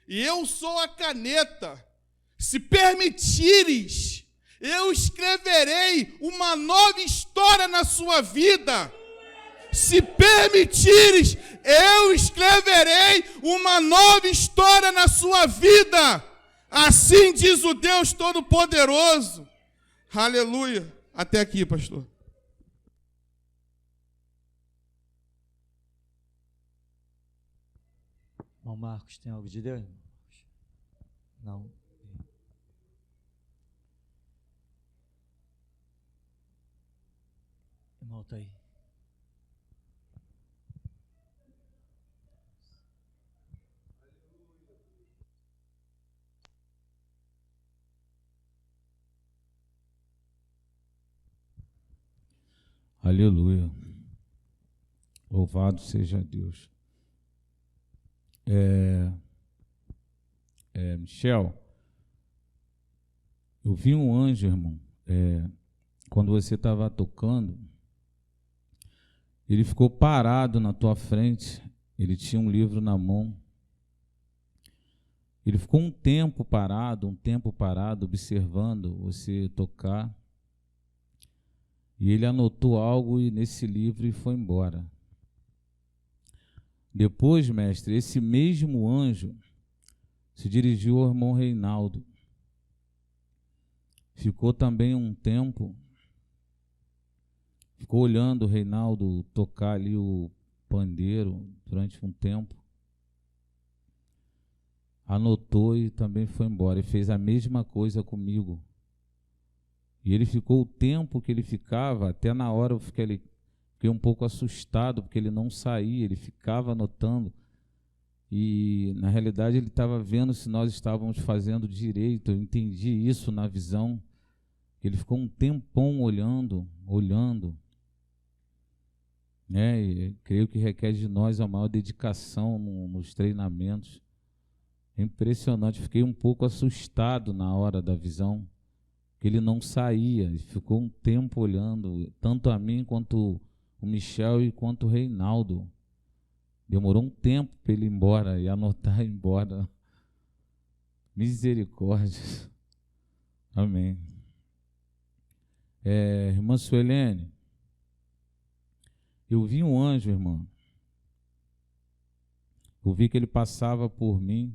e eu sou a caneta. Se permitires, eu escreverei uma nova história na sua vida. Se permitires, eu escreverei uma nova história na sua vida. Assim diz o Deus Todo-Poderoso. Aleluia. Até aqui, pastor. Irmão Marcos, tem algo de Deus? Não. Irmão, está aí. Aleluia. Louvado seja Deus. Michel, eu vi um anjo, irmão, quando você estava tocando, ele ficou parado na tua frente, ele tinha um livro na mão, ele ficou um tempo parado, observando você tocar, e ele anotou algo nesse livro e foi embora. Depois, mestre, esse mesmo anjo se dirigiu ao irmão Reinaldo. Ficou também um tempo, ficou olhando o Reinaldo tocar ali o pandeiro durante um tempo. Anotou e também foi embora. E fez a mesma coisa comigo. E ele ficou o tempo que ele ficava, até na hora eu fiquei um pouco assustado, porque ele não saía, ele ficava anotando. E, na realidade, ele estava vendo se nós estávamos fazendo direito. Eu entendi isso na visão. Ele ficou um tempão olhando, né? E creio que requer de nós a maior dedicação nos treinamentos. É impressionante, fiquei um pouco assustado na hora da visão, que ele não saía, ele ficou um tempo olhando, tanto a mim quanto o Michel e quanto o Reinaldo. Demorou um tempo para ele ir embora e anotar ir embora. Misericórdia. Amém. Irmã Suelene, eu vi um anjo, irmã. Eu vi que ele passava por mim,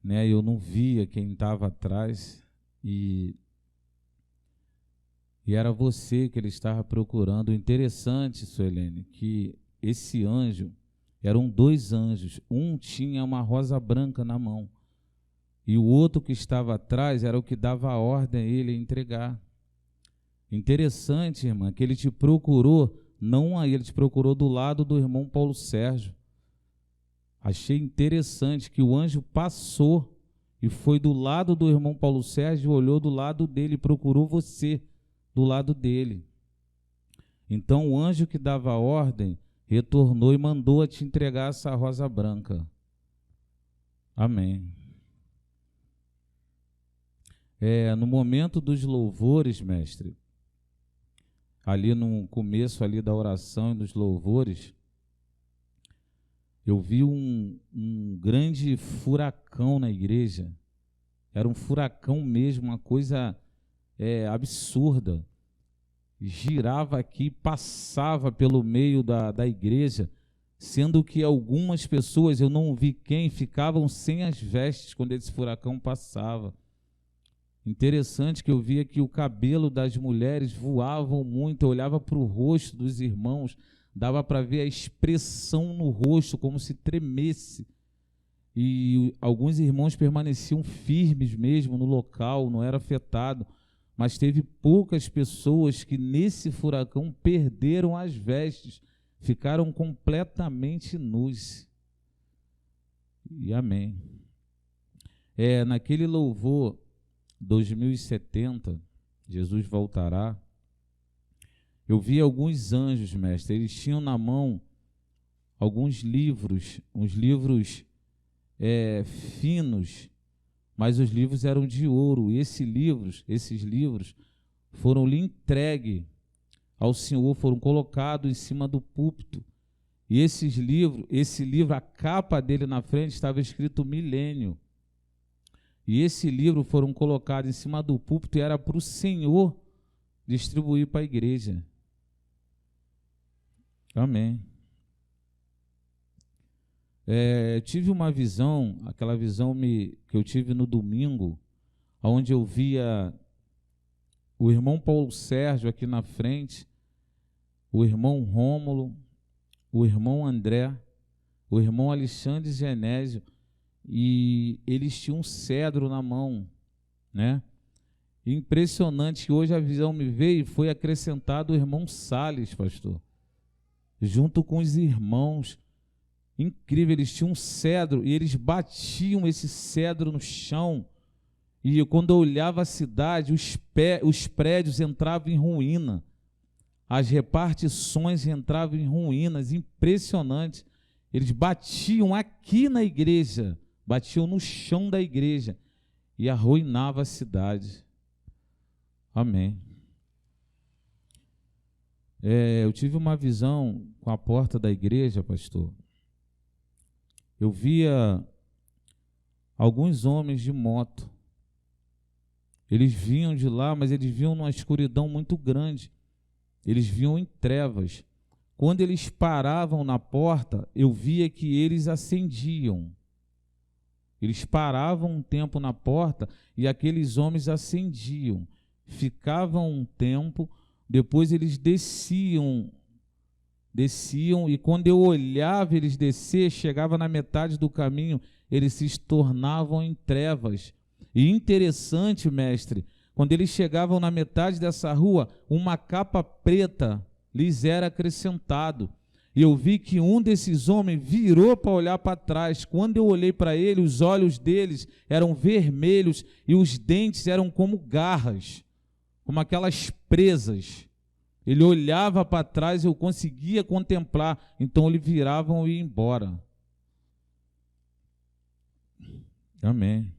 né? Eu não via quem estava atrás e era você que ele estava procurando. O interessante, Suelene, que esse anjo, eram 2 anjos. Um tinha uma rosa branca na mão e o outro que estava atrás era o que dava a ordem a ele entregar. Interessante, irmã, que ele te procurou, não aí, ele te procurou do lado do irmão Paulo Sérgio. Achei interessante que o anjo passou e foi do lado do irmão Paulo Sérgio, olhou do lado dele, procurou você do lado dele. Então o anjo que dava a ordem retornou e mandou a te entregar essa rosa branca. Amém. No momento dos louvores, mestre, ali no começo ali da oração e dos louvores, eu vi um grande furacão na igreja. Era um furacão mesmo, uma coisa absurda. Girava aqui, passava pelo meio da igreja, sendo que algumas pessoas, eu não vi quem, ficavam sem as vestes quando esse furacão passava. Interessante que eu via que o cabelo das mulheres voavam muito, eu olhava para o rosto dos irmãos, dava para ver a expressão no rosto, como se tremesse. E alguns irmãos permaneciam firmes mesmo no local, não era afetado. Mas teve poucas pessoas que nesse furacão perderam as vestes, ficaram completamente nus. E amém. Naquele louvor 2070, Jesus voltará, eu vi alguns anjos, mestre, eles tinham na mão alguns livros, uns livros finos, mas os livros eram de ouro, e esses livros foram lhe entregues ao Senhor, foram colocados em cima do púlpito, e esse livro, a capa dele na frente estava escrito milênio, e esse livro foram colocados em cima do púlpito e era para o Senhor distribuir para a igreja. Amém. Tive uma visão, aquela visão que eu tive no domingo, onde eu via o irmão Paulo Sérgio aqui na frente, o irmão Rômulo, o irmão André, o irmão Alexandre Genésio, e eles tinham um cedro na mão, né? Impressionante que hoje a visão me veio e foi acrescentado o irmão Salles, pastor, junto com os irmãos. Incrível, eles tinham um cedro e eles batiam esse cedro no chão. E quando eu olhava a cidade, os prédios entravam em ruína, as repartições entravam em ruínas, impressionante. Eles batiam aqui na igreja, batiam no chão da igreja e arruinava a cidade. Amém. Eu tive uma visão com a porta da igreja, pastor. Eu via alguns homens de moto. Eles vinham de lá, mas eles vinham numa escuridão muito grande. Eles vinham em trevas. Quando eles paravam na porta, eu via que eles acendiam. Eles paravam um tempo na porta e aqueles homens acendiam. Ficavam um tempo, depois eles desciam, e quando eu olhava eles descer, chegava na metade do caminho, eles se tornavam em trevas. E interessante, mestre, quando eles chegavam na metade dessa rua, uma capa preta lhes era acrescentado. E eu vi que um desses homens virou para olhar para trás. Quando eu olhei para ele, os olhos deles eram vermelhos e os dentes eram como garras, como aquelas presas. Ele olhava para trás e eu conseguia contemplar. Então eles viravam e iam embora. Amém.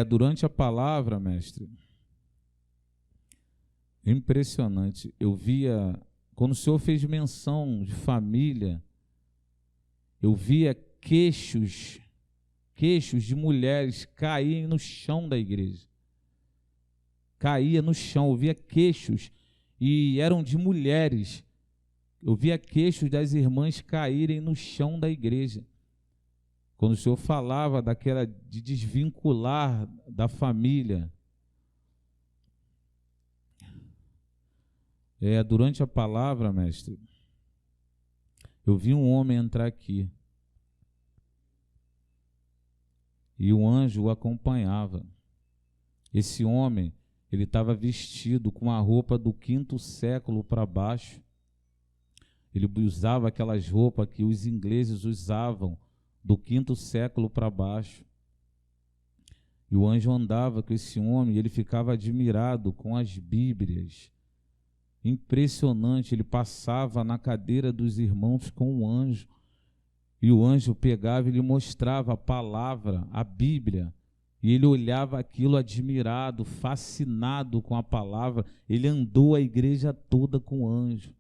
Durante a palavra, mestre, impressionante. Eu via, quando o Senhor fez menção de família, eu via queixos de mulheres caírem no chão da igreja. Caía no chão, eu via queixos, e eram de mulheres. Eu via queixos das irmãs caírem no chão da igreja. Quando o Senhor falava daquela de desvincular da família. Durante a palavra, mestre, eu vi um homem entrar aqui. E o anjo o acompanhava. Esse homem, ele estava vestido com a roupa do 5º século para baixo. Ele usava aquelas roupas que os ingleses usavam do 5º século para baixo. E o anjo andava com esse homem e ele ficava admirado com as Bíblias. Impressionante, ele passava na cadeira dos irmãos com o anjo. E o anjo pegava e lhe mostrava a palavra, a Bíblia. E ele olhava aquilo admirado, fascinado com a palavra. Ele andou a igreja toda com o anjo.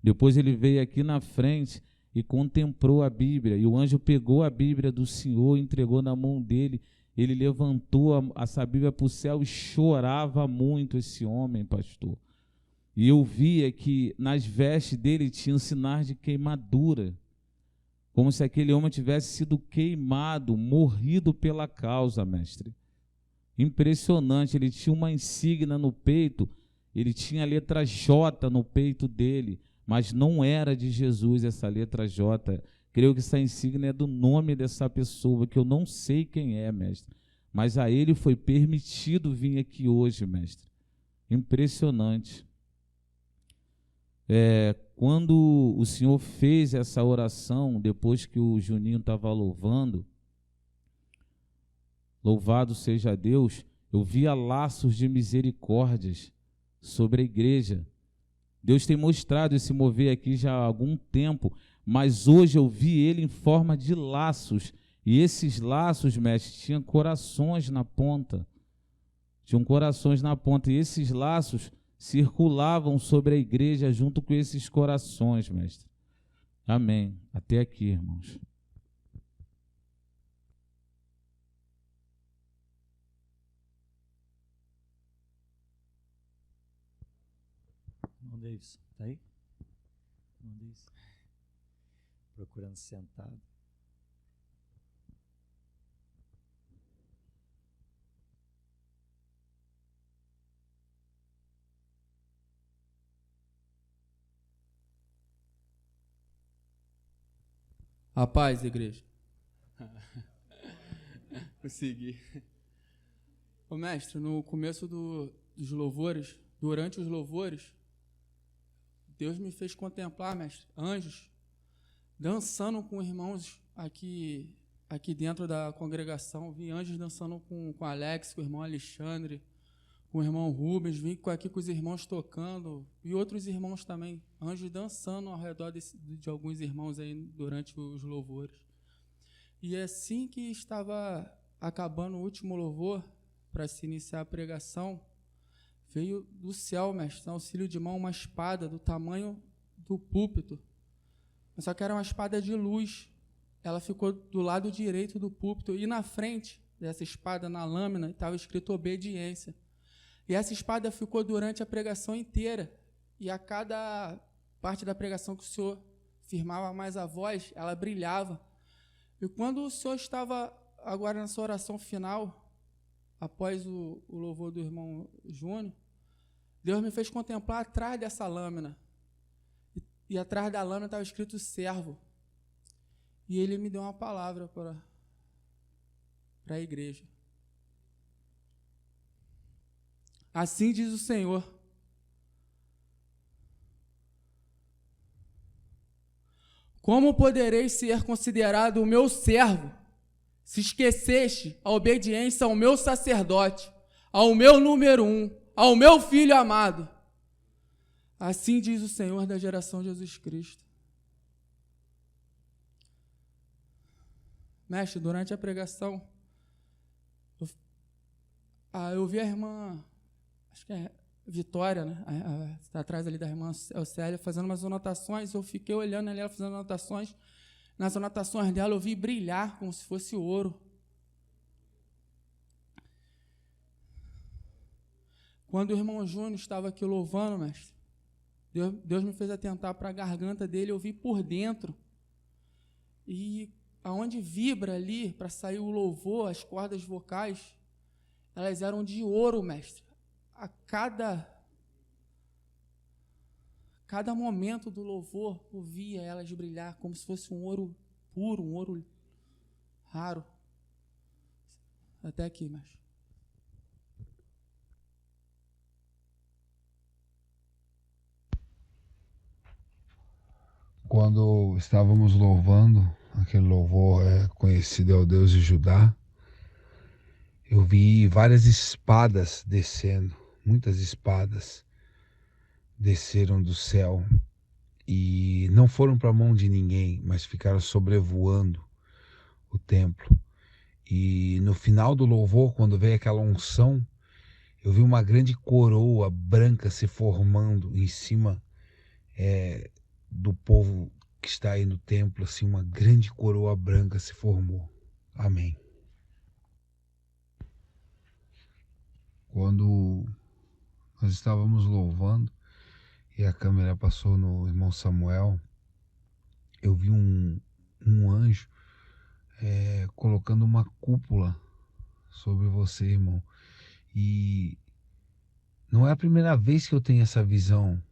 Depois ele veio aqui na frente e contemplou a Bíblia. E o anjo pegou a Bíblia do Senhor, entregou na mão dele. Ele levantou essa Bíblia para o céu e chorava muito esse homem, pastor. E eu via que nas vestes dele tinham sinais de queimadura. Como se aquele homem tivesse sido queimado, morrido pela causa, mestre. Impressionante, ele tinha uma insígnia no peito, ele tinha a letra J no peito dele, mas não era de Jesus essa letra J. Creio que essa insígnia é do nome dessa pessoa, que eu não sei quem é, mestre. Mas a ele foi permitido vir aqui hoje, mestre. Impressionante. Quando o Senhor fez essa oração, depois que o Juninho estava louvando, louvado seja Deus, eu via laços de misericórdias sobre a igreja. Deus tem mostrado esse mover aqui já há algum tempo, mas hoje eu vi ele em forma de laços, e esses laços, mestre, tinham corações na ponta. E esses laços circulavam sobre a igreja junto com esses corações, mestre. Amém. Até aqui, irmãos. Davidson, tá aí? Irmão Davidson. Procurando sentado. A paz, igreja. Consegui. Ô mestre, no começo dos louvores, durante os louvores, Deus me fez contemplar, mestre, anjos dançando com irmãos aqui dentro da congregação. Vi anjos dançando com o Alex, com o irmão Alexandre, com o irmão Rubens. Vi aqui com os irmãos tocando e outros irmãos também. Anjos dançando ao redor de alguns irmãos aí durante os louvores. E assim que estava acabando o último louvor, para se iniciar a pregação, veio do céu, mestre, no auxílio de mão, uma espada do tamanho do púlpito. Só que era uma espada de luz. Ela ficou do lado direito do púlpito e na frente dessa espada, na lâmina, estava escrito obediência. E essa espada ficou durante a pregação inteira. E a cada parte da pregação que o senhor firmava mais a voz, ela brilhava. E quando o senhor estava agora na sua oração final, após o louvor do irmão Júnior, Deus me fez contemplar atrás dessa lâmina. E atrás da lâmina estava escrito servo. E ele me deu uma palavra para a igreja. Assim diz o Senhor: como poderei ser considerado o meu servo, se esqueceste a obediência ao meu sacerdote, ao meu número 1, ao meu filho amado? Assim diz o Senhor da geração de Jesus Cristo. Mestre, durante a pregação, eu vi a irmã, acho que é Vitória, né? Está atrás ali da irmã Célia, fazendo umas anotações. Eu fiquei olhando ali, ela fazendo anotações. Nas anotações dela, eu vi brilhar como se fosse ouro. Quando o irmão Júnior estava aqui louvando, mestre, Deus me fez atentar para a garganta dele, eu vi por dentro. E aonde vibra ali, para sair o louvor, as cordas vocais, elas eram de ouro, mestre. A cada momento do louvor, eu via elas brilhar como se fosse um ouro puro, um ouro raro. Até aqui, mestre. Quando estávamos louvando, aquele louvor conhecido é o Deus de Judá, eu vi várias espadas descendo, muitas espadas desceram do céu e não foram para a mão de ninguém, mas ficaram sobrevoando o templo. E no final do louvor, quando veio aquela unção, eu vi uma grande coroa branca se formando em cima do povo que está aí no templo, assim, uma grande coroa branca se formou. Amém. Quando nós estávamos louvando e a câmera passou no irmão Samuel, eu vi um anjo colocando uma cúpula sobre você, irmão. E não é a primeira vez que eu tenho essa visão.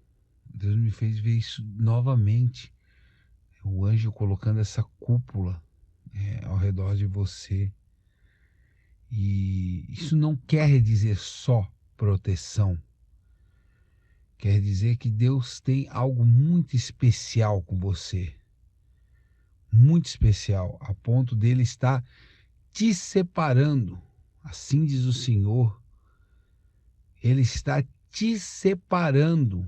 Deus me fez ver isso novamente. O anjo colocando essa cúpula ao redor de você. E isso não quer dizer só proteção. Quer dizer que Deus tem algo muito especial com você. Muito especial, a ponto dele estar te separando. Assim diz o Senhor. Ele está te separando.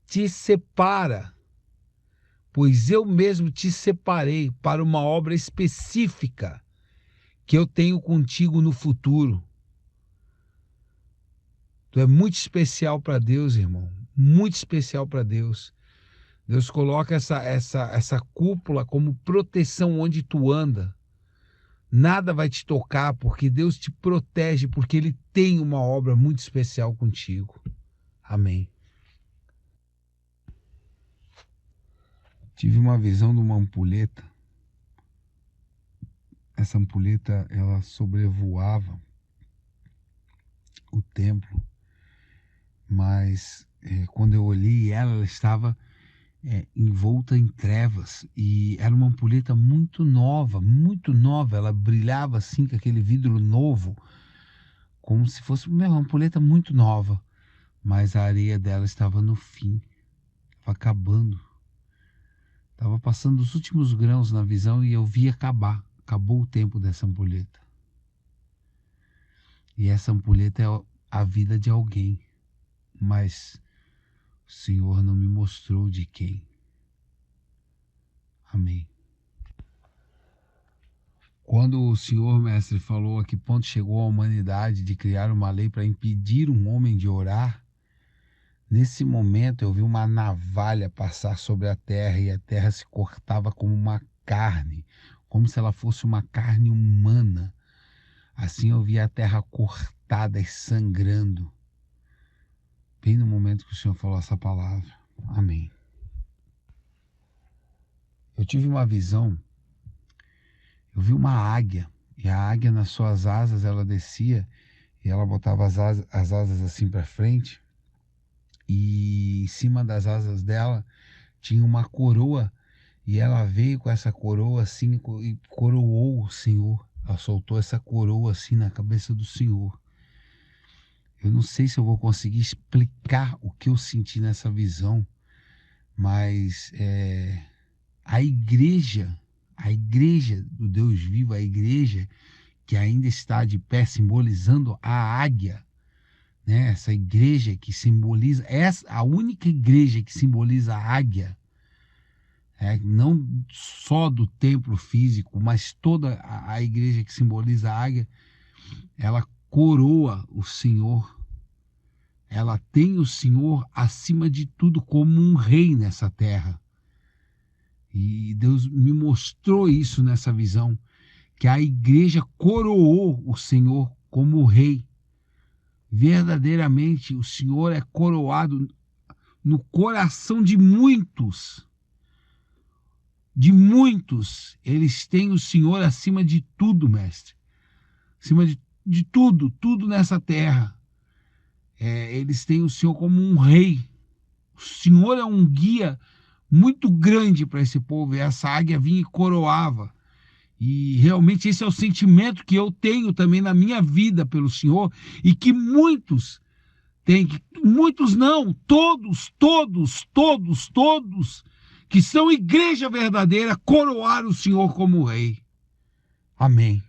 Te separa, pois eu mesmo te separei para uma obra específica que eu tenho contigo no futuro. Tu é muito especial para Deus, irmão, muito especial para Deus. Deus coloca essa cúpula como proteção onde tu anda. Nada vai te tocar, porque Deus te protege, porque Ele tem uma obra muito especial contigo. Amém. tive uma visão de uma ampulheta. Essa ampulheta, ela sobrevoava o templo, mas quando eu olhei ela estava envolta em trevas, e era uma ampulheta muito nova, ela brilhava assim com aquele vidro novo, como se fosse uma ampulheta muito nova, mas a areia dela estava no fim, estava acabando, estava passando os últimos grãos na visão, e eu vi acabou o tempo dessa ampulheta. E essa ampulheta é a vida de alguém, mas o Senhor não me mostrou de quem. Amém. Quando o Senhor, mestre, falou a que ponto chegou a humanidade de criar uma lei para impedir um homem de orar, nesse momento eu vi uma navalha passar sobre a terra, e a terra se cortava como uma carne, como se ela fosse uma carne humana. Assim eu vi a terra cortada e sangrando, bem no momento que o Senhor falou essa palavra. Amém. Eu tive uma visão, eu vi uma águia, e a águia nas suas asas, ela descia, e ela botava as asas assim para frente, e em cima das asas dela tinha uma coroa, e ela veio com essa coroa assim, e coroou o Senhor. Ela soltou essa coroa assim na cabeça do Senhor. Eu não sei se eu vou conseguir explicar o que eu senti nessa visão, mas a igreja do Deus vivo, a igreja que ainda está de pé, simbolizando a águia, né? Essa igreja que simboliza, a única igreja que simboliza a águia, não só do templo físico, mas toda a igreja que simboliza a águia, ela coroa o Senhor, ela tem o Senhor acima de tudo como um rei nessa terra. E Deus me mostrou isso nessa visão, que a igreja coroou o Senhor como rei. Verdadeiramente o Senhor é coroado no coração de muitos. De muitos, eles têm o Senhor acima de tudo, mestre. Acima de tudo nessa terra. Eles têm o Senhor como um rei. O Senhor é um guia muito grande para esse povo. E essa águia vinha e coroava. E realmente esse é o sentimento que eu tenho também na minha vida pelo Senhor. E que muitos têm. Muitos não, todos que são igreja verdadeira, coroar o Senhor como rei. Amém.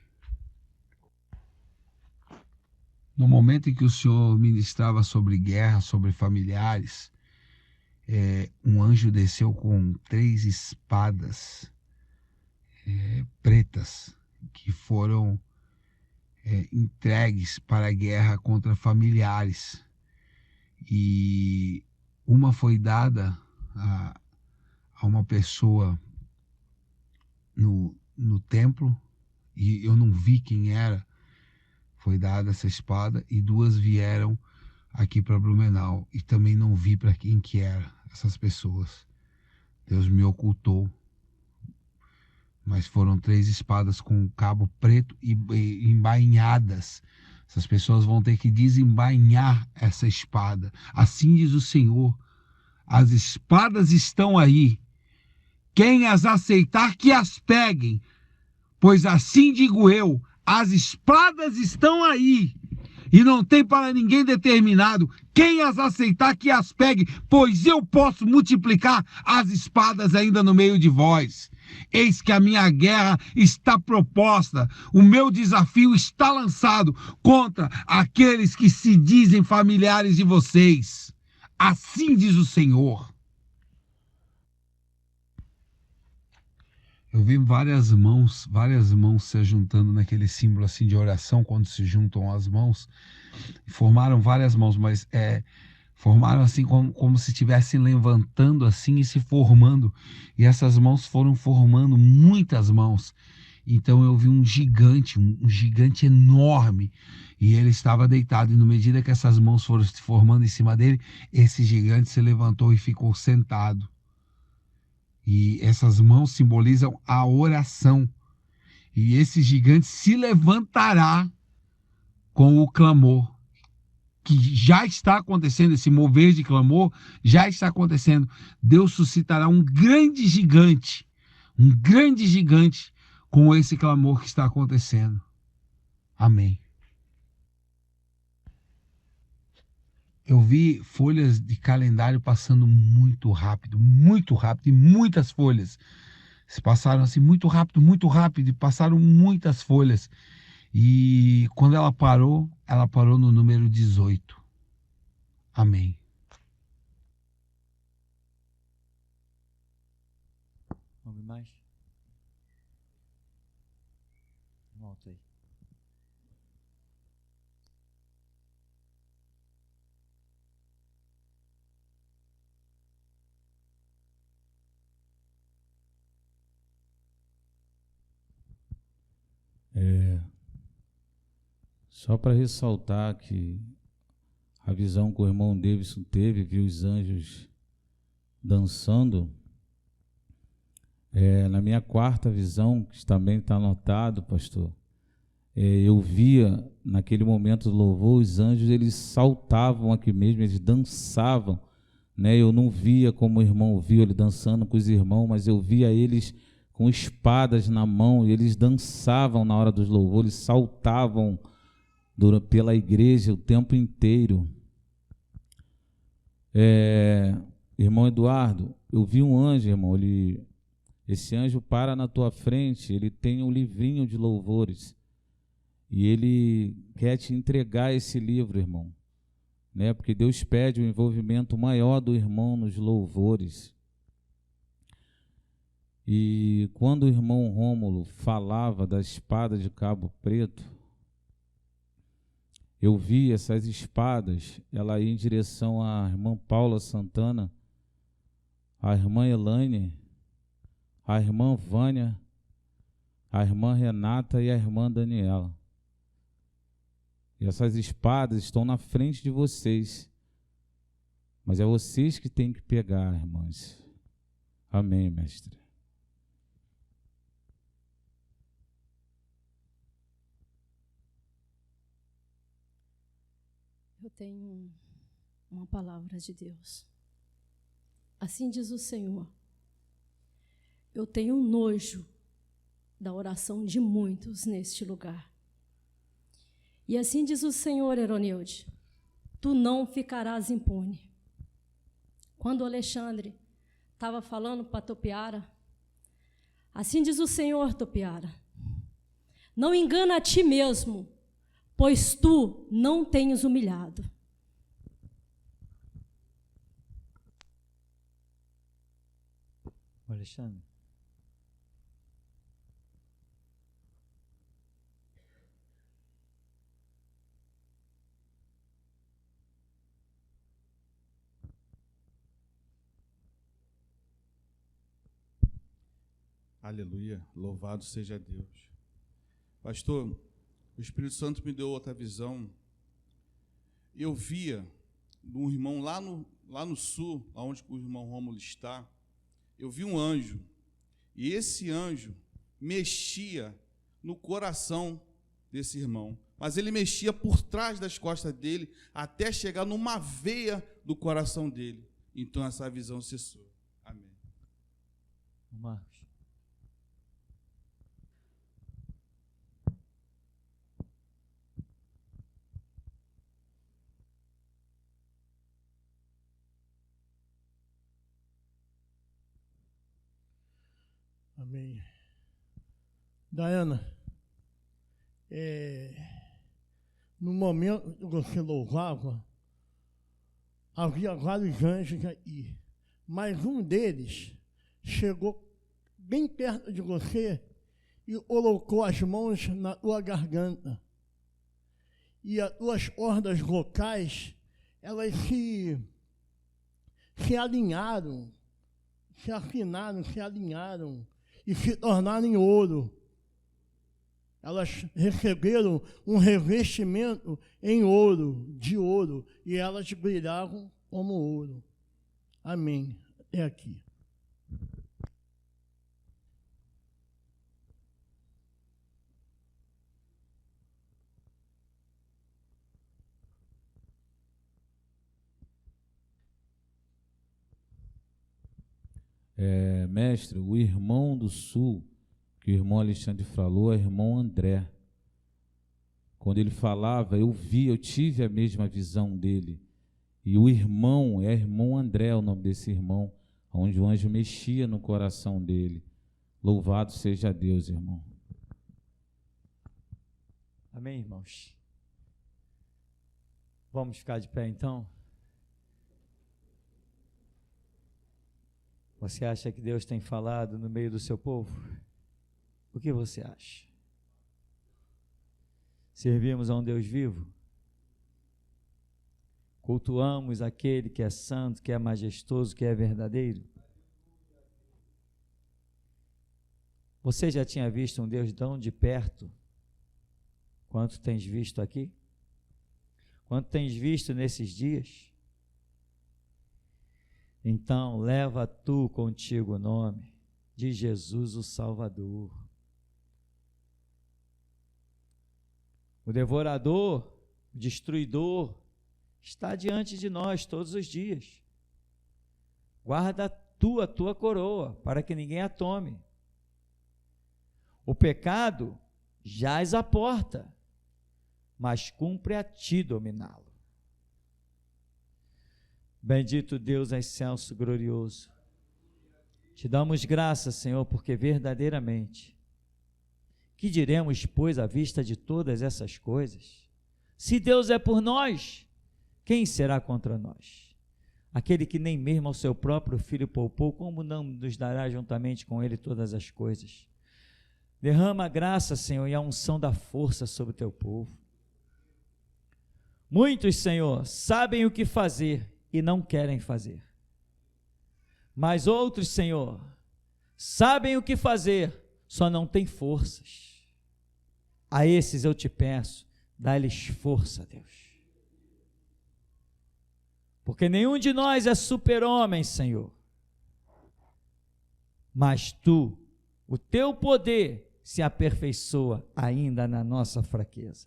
No momento em que o Senhor ministrava sobre guerra, sobre familiares, um anjo desceu com 3 espadas pretas que foram entregues para a guerra contra familiares. E uma foi dada a uma pessoa no templo, e eu não vi quem era. Foi dada essa espada, e 2 vieram aqui para Blumenau, e também não vi para quem que era essas pessoas. Deus me ocultou, mas foram 3 espadas com cabo preto e embainhadas. Essas pessoas vão ter que desembainhar essa espada. Assim diz o Senhor: as espadas estão aí, quem as aceitar que as peguem, pois assim digo eu, as espadas estão aí, e não tem para ninguém determinado. Quem as aceitar que as pegue, pois eu posso multiplicar as espadas ainda no meio de vós. Eis que a minha guerra está proposta, o meu desafio está lançado contra aqueles que se dizem familiares de vocês. Assim diz o Senhor. Eu vi várias mãos se juntando naquele símbolo assim de oração, quando se juntam as mãos. Formaram várias mãos, mas formaram assim como se estivessem levantando assim e se formando. E essas mãos foram formando muitas mãos. Então eu vi um gigante enorme. E ele estava deitado. E na medida que essas mãos foram se formando em cima dele, esse gigante se levantou e ficou sentado. E essas mãos simbolizam a oração. E esse gigante se levantará com o clamor, que já está acontecendo, esse mover de clamor já está acontecendo. Deus suscitará um grande gigante com esse clamor que está acontecendo. Amém. Eu vi folhas de calendário passando muito rápido, e muitas folhas. Se passaram assim muito rápido, e passaram muitas folhas. E quando ela parou no número 18. Amém. Vamos mais? Volta aí. Só para ressaltar que a visão que o irmão Davidson teve, viu os anjos dançando, na minha quarta visão, que também está anotado, pastor, eu via naquele momento do louvor, os anjos, eles saltavam aqui mesmo, eles dançavam, né? Eu não via como o irmão viu ele dançando com os irmãos, mas eu via eles com espadas na mão, e eles dançavam na hora dos louvores, eles saltavam pela igreja o tempo inteiro. Irmão Eduardo, eu vi um anjo, irmão, esse anjo para na tua frente, ele tem um livrinho de louvores, e ele quer te entregar esse livro, irmão, né? Porque Deus pede um envolvimento maior do irmão nos louvores. E quando o irmão Rômulo falava da espada de Cabo Preto, eu vi essas espadas, ela ia em direção à irmã Paula Santana, à irmã Elaine, à irmã Vânia, à irmã Renata e à irmã Daniela. E essas espadas estão na frente de vocês, mas é vocês que têm que pegar, irmãs. Amém, mestre. Eu tenho uma palavra de Deus. Assim diz o Senhor: eu tenho nojo da oração de muitos neste lugar. E assim diz o Senhor, Eronilde: tu não ficarás impune. Quando o Alexandre estava falando para Topiara, assim diz o Senhor, Topiara: não engana a ti mesmo, pois tu não tens humilhado. Alexandre. Aleluia, louvado seja Deus. Pastor, o Espírito Santo me deu outra visão. Eu via um irmão lá no sul, onde o irmão Rômulo está, eu vi um anjo, e esse anjo mexia no coração desse irmão, mas ele mexia por trás das costas dele, até chegar numa veia do coração dele. Então essa visão cessou. Amém. Marcos. Amém. Diana, no momento que você louvava, havia vários anjos aí, mas um deles chegou bem perto de você e colocou as mãos na tua garganta. E as tuas cordas vocais, elas se alinharam, se afinaram, se alinharam e se tornaram em ouro. Elas receberam um revestimento em ouro, de ouro, e elas brilhavam como ouro. Amém. É aqui. Mestre, o irmão do Sul, que o irmão Alexandre falou, é o irmão André. Quando ele falava, eu tive a mesma visão dele. E o irmão, irmão André, o nome desse irmão, onde o anjo mexia no coração dele. Louvado seja Deus, irmão. Amém, irmãos? Vamos ficar de pé, então? Você acha que Deus tem falado no meio do seu povo? O que você acha? Servimos a um Deus vivo? Cultuamos aquele que é santo, que é majestoso, que é verdadeiro? Você já tinha visto um Deus tão de perto quanto tens visto aqui? Quanto tens visto nesses dias? Então, leva tu contigo o nome de Jesus o Salvador. O devorador, o destruidor, está diante de nós todos os dias. Guarda a tua coroa, para que ninguém a tome. O pecado jaz à porta, mas cumpre a ti dominá-lo. Bendito Deus excelso, glorioso. Te damos graças, Senhor, porque verdadeiramente, que diremos, pois, à vista de todas essas coisas? Se Deus é por nós, quem será contra nós? Aquele que nem mesmo ao seu próprio Filho poupou, como não nos dará juntamente com ele todas as coisas? Derrama a graça, Senhor, e a unção da força sobre o teu povo. Muitos, Senhor, sabem o que fazer e não querem fazer. Mas outros, Senhor, sabem o que fazer, só não têm forças. A esses eu te peço, dá-lhes força, Deus. Porque nenhum de nós é super-homem, Senhor. Mas tu, o teu poder se aperfeiçoa ainda na nossa fraqueza.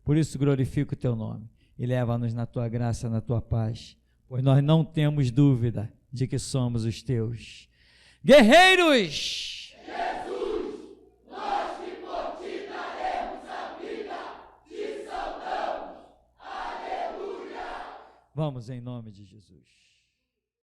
Por isso glorifico o teu nome e leva-nos na tua graça, na tua paz, pois nós não temos dúvida de que somos os teus guerreiros. Vamos em nome de Jesus.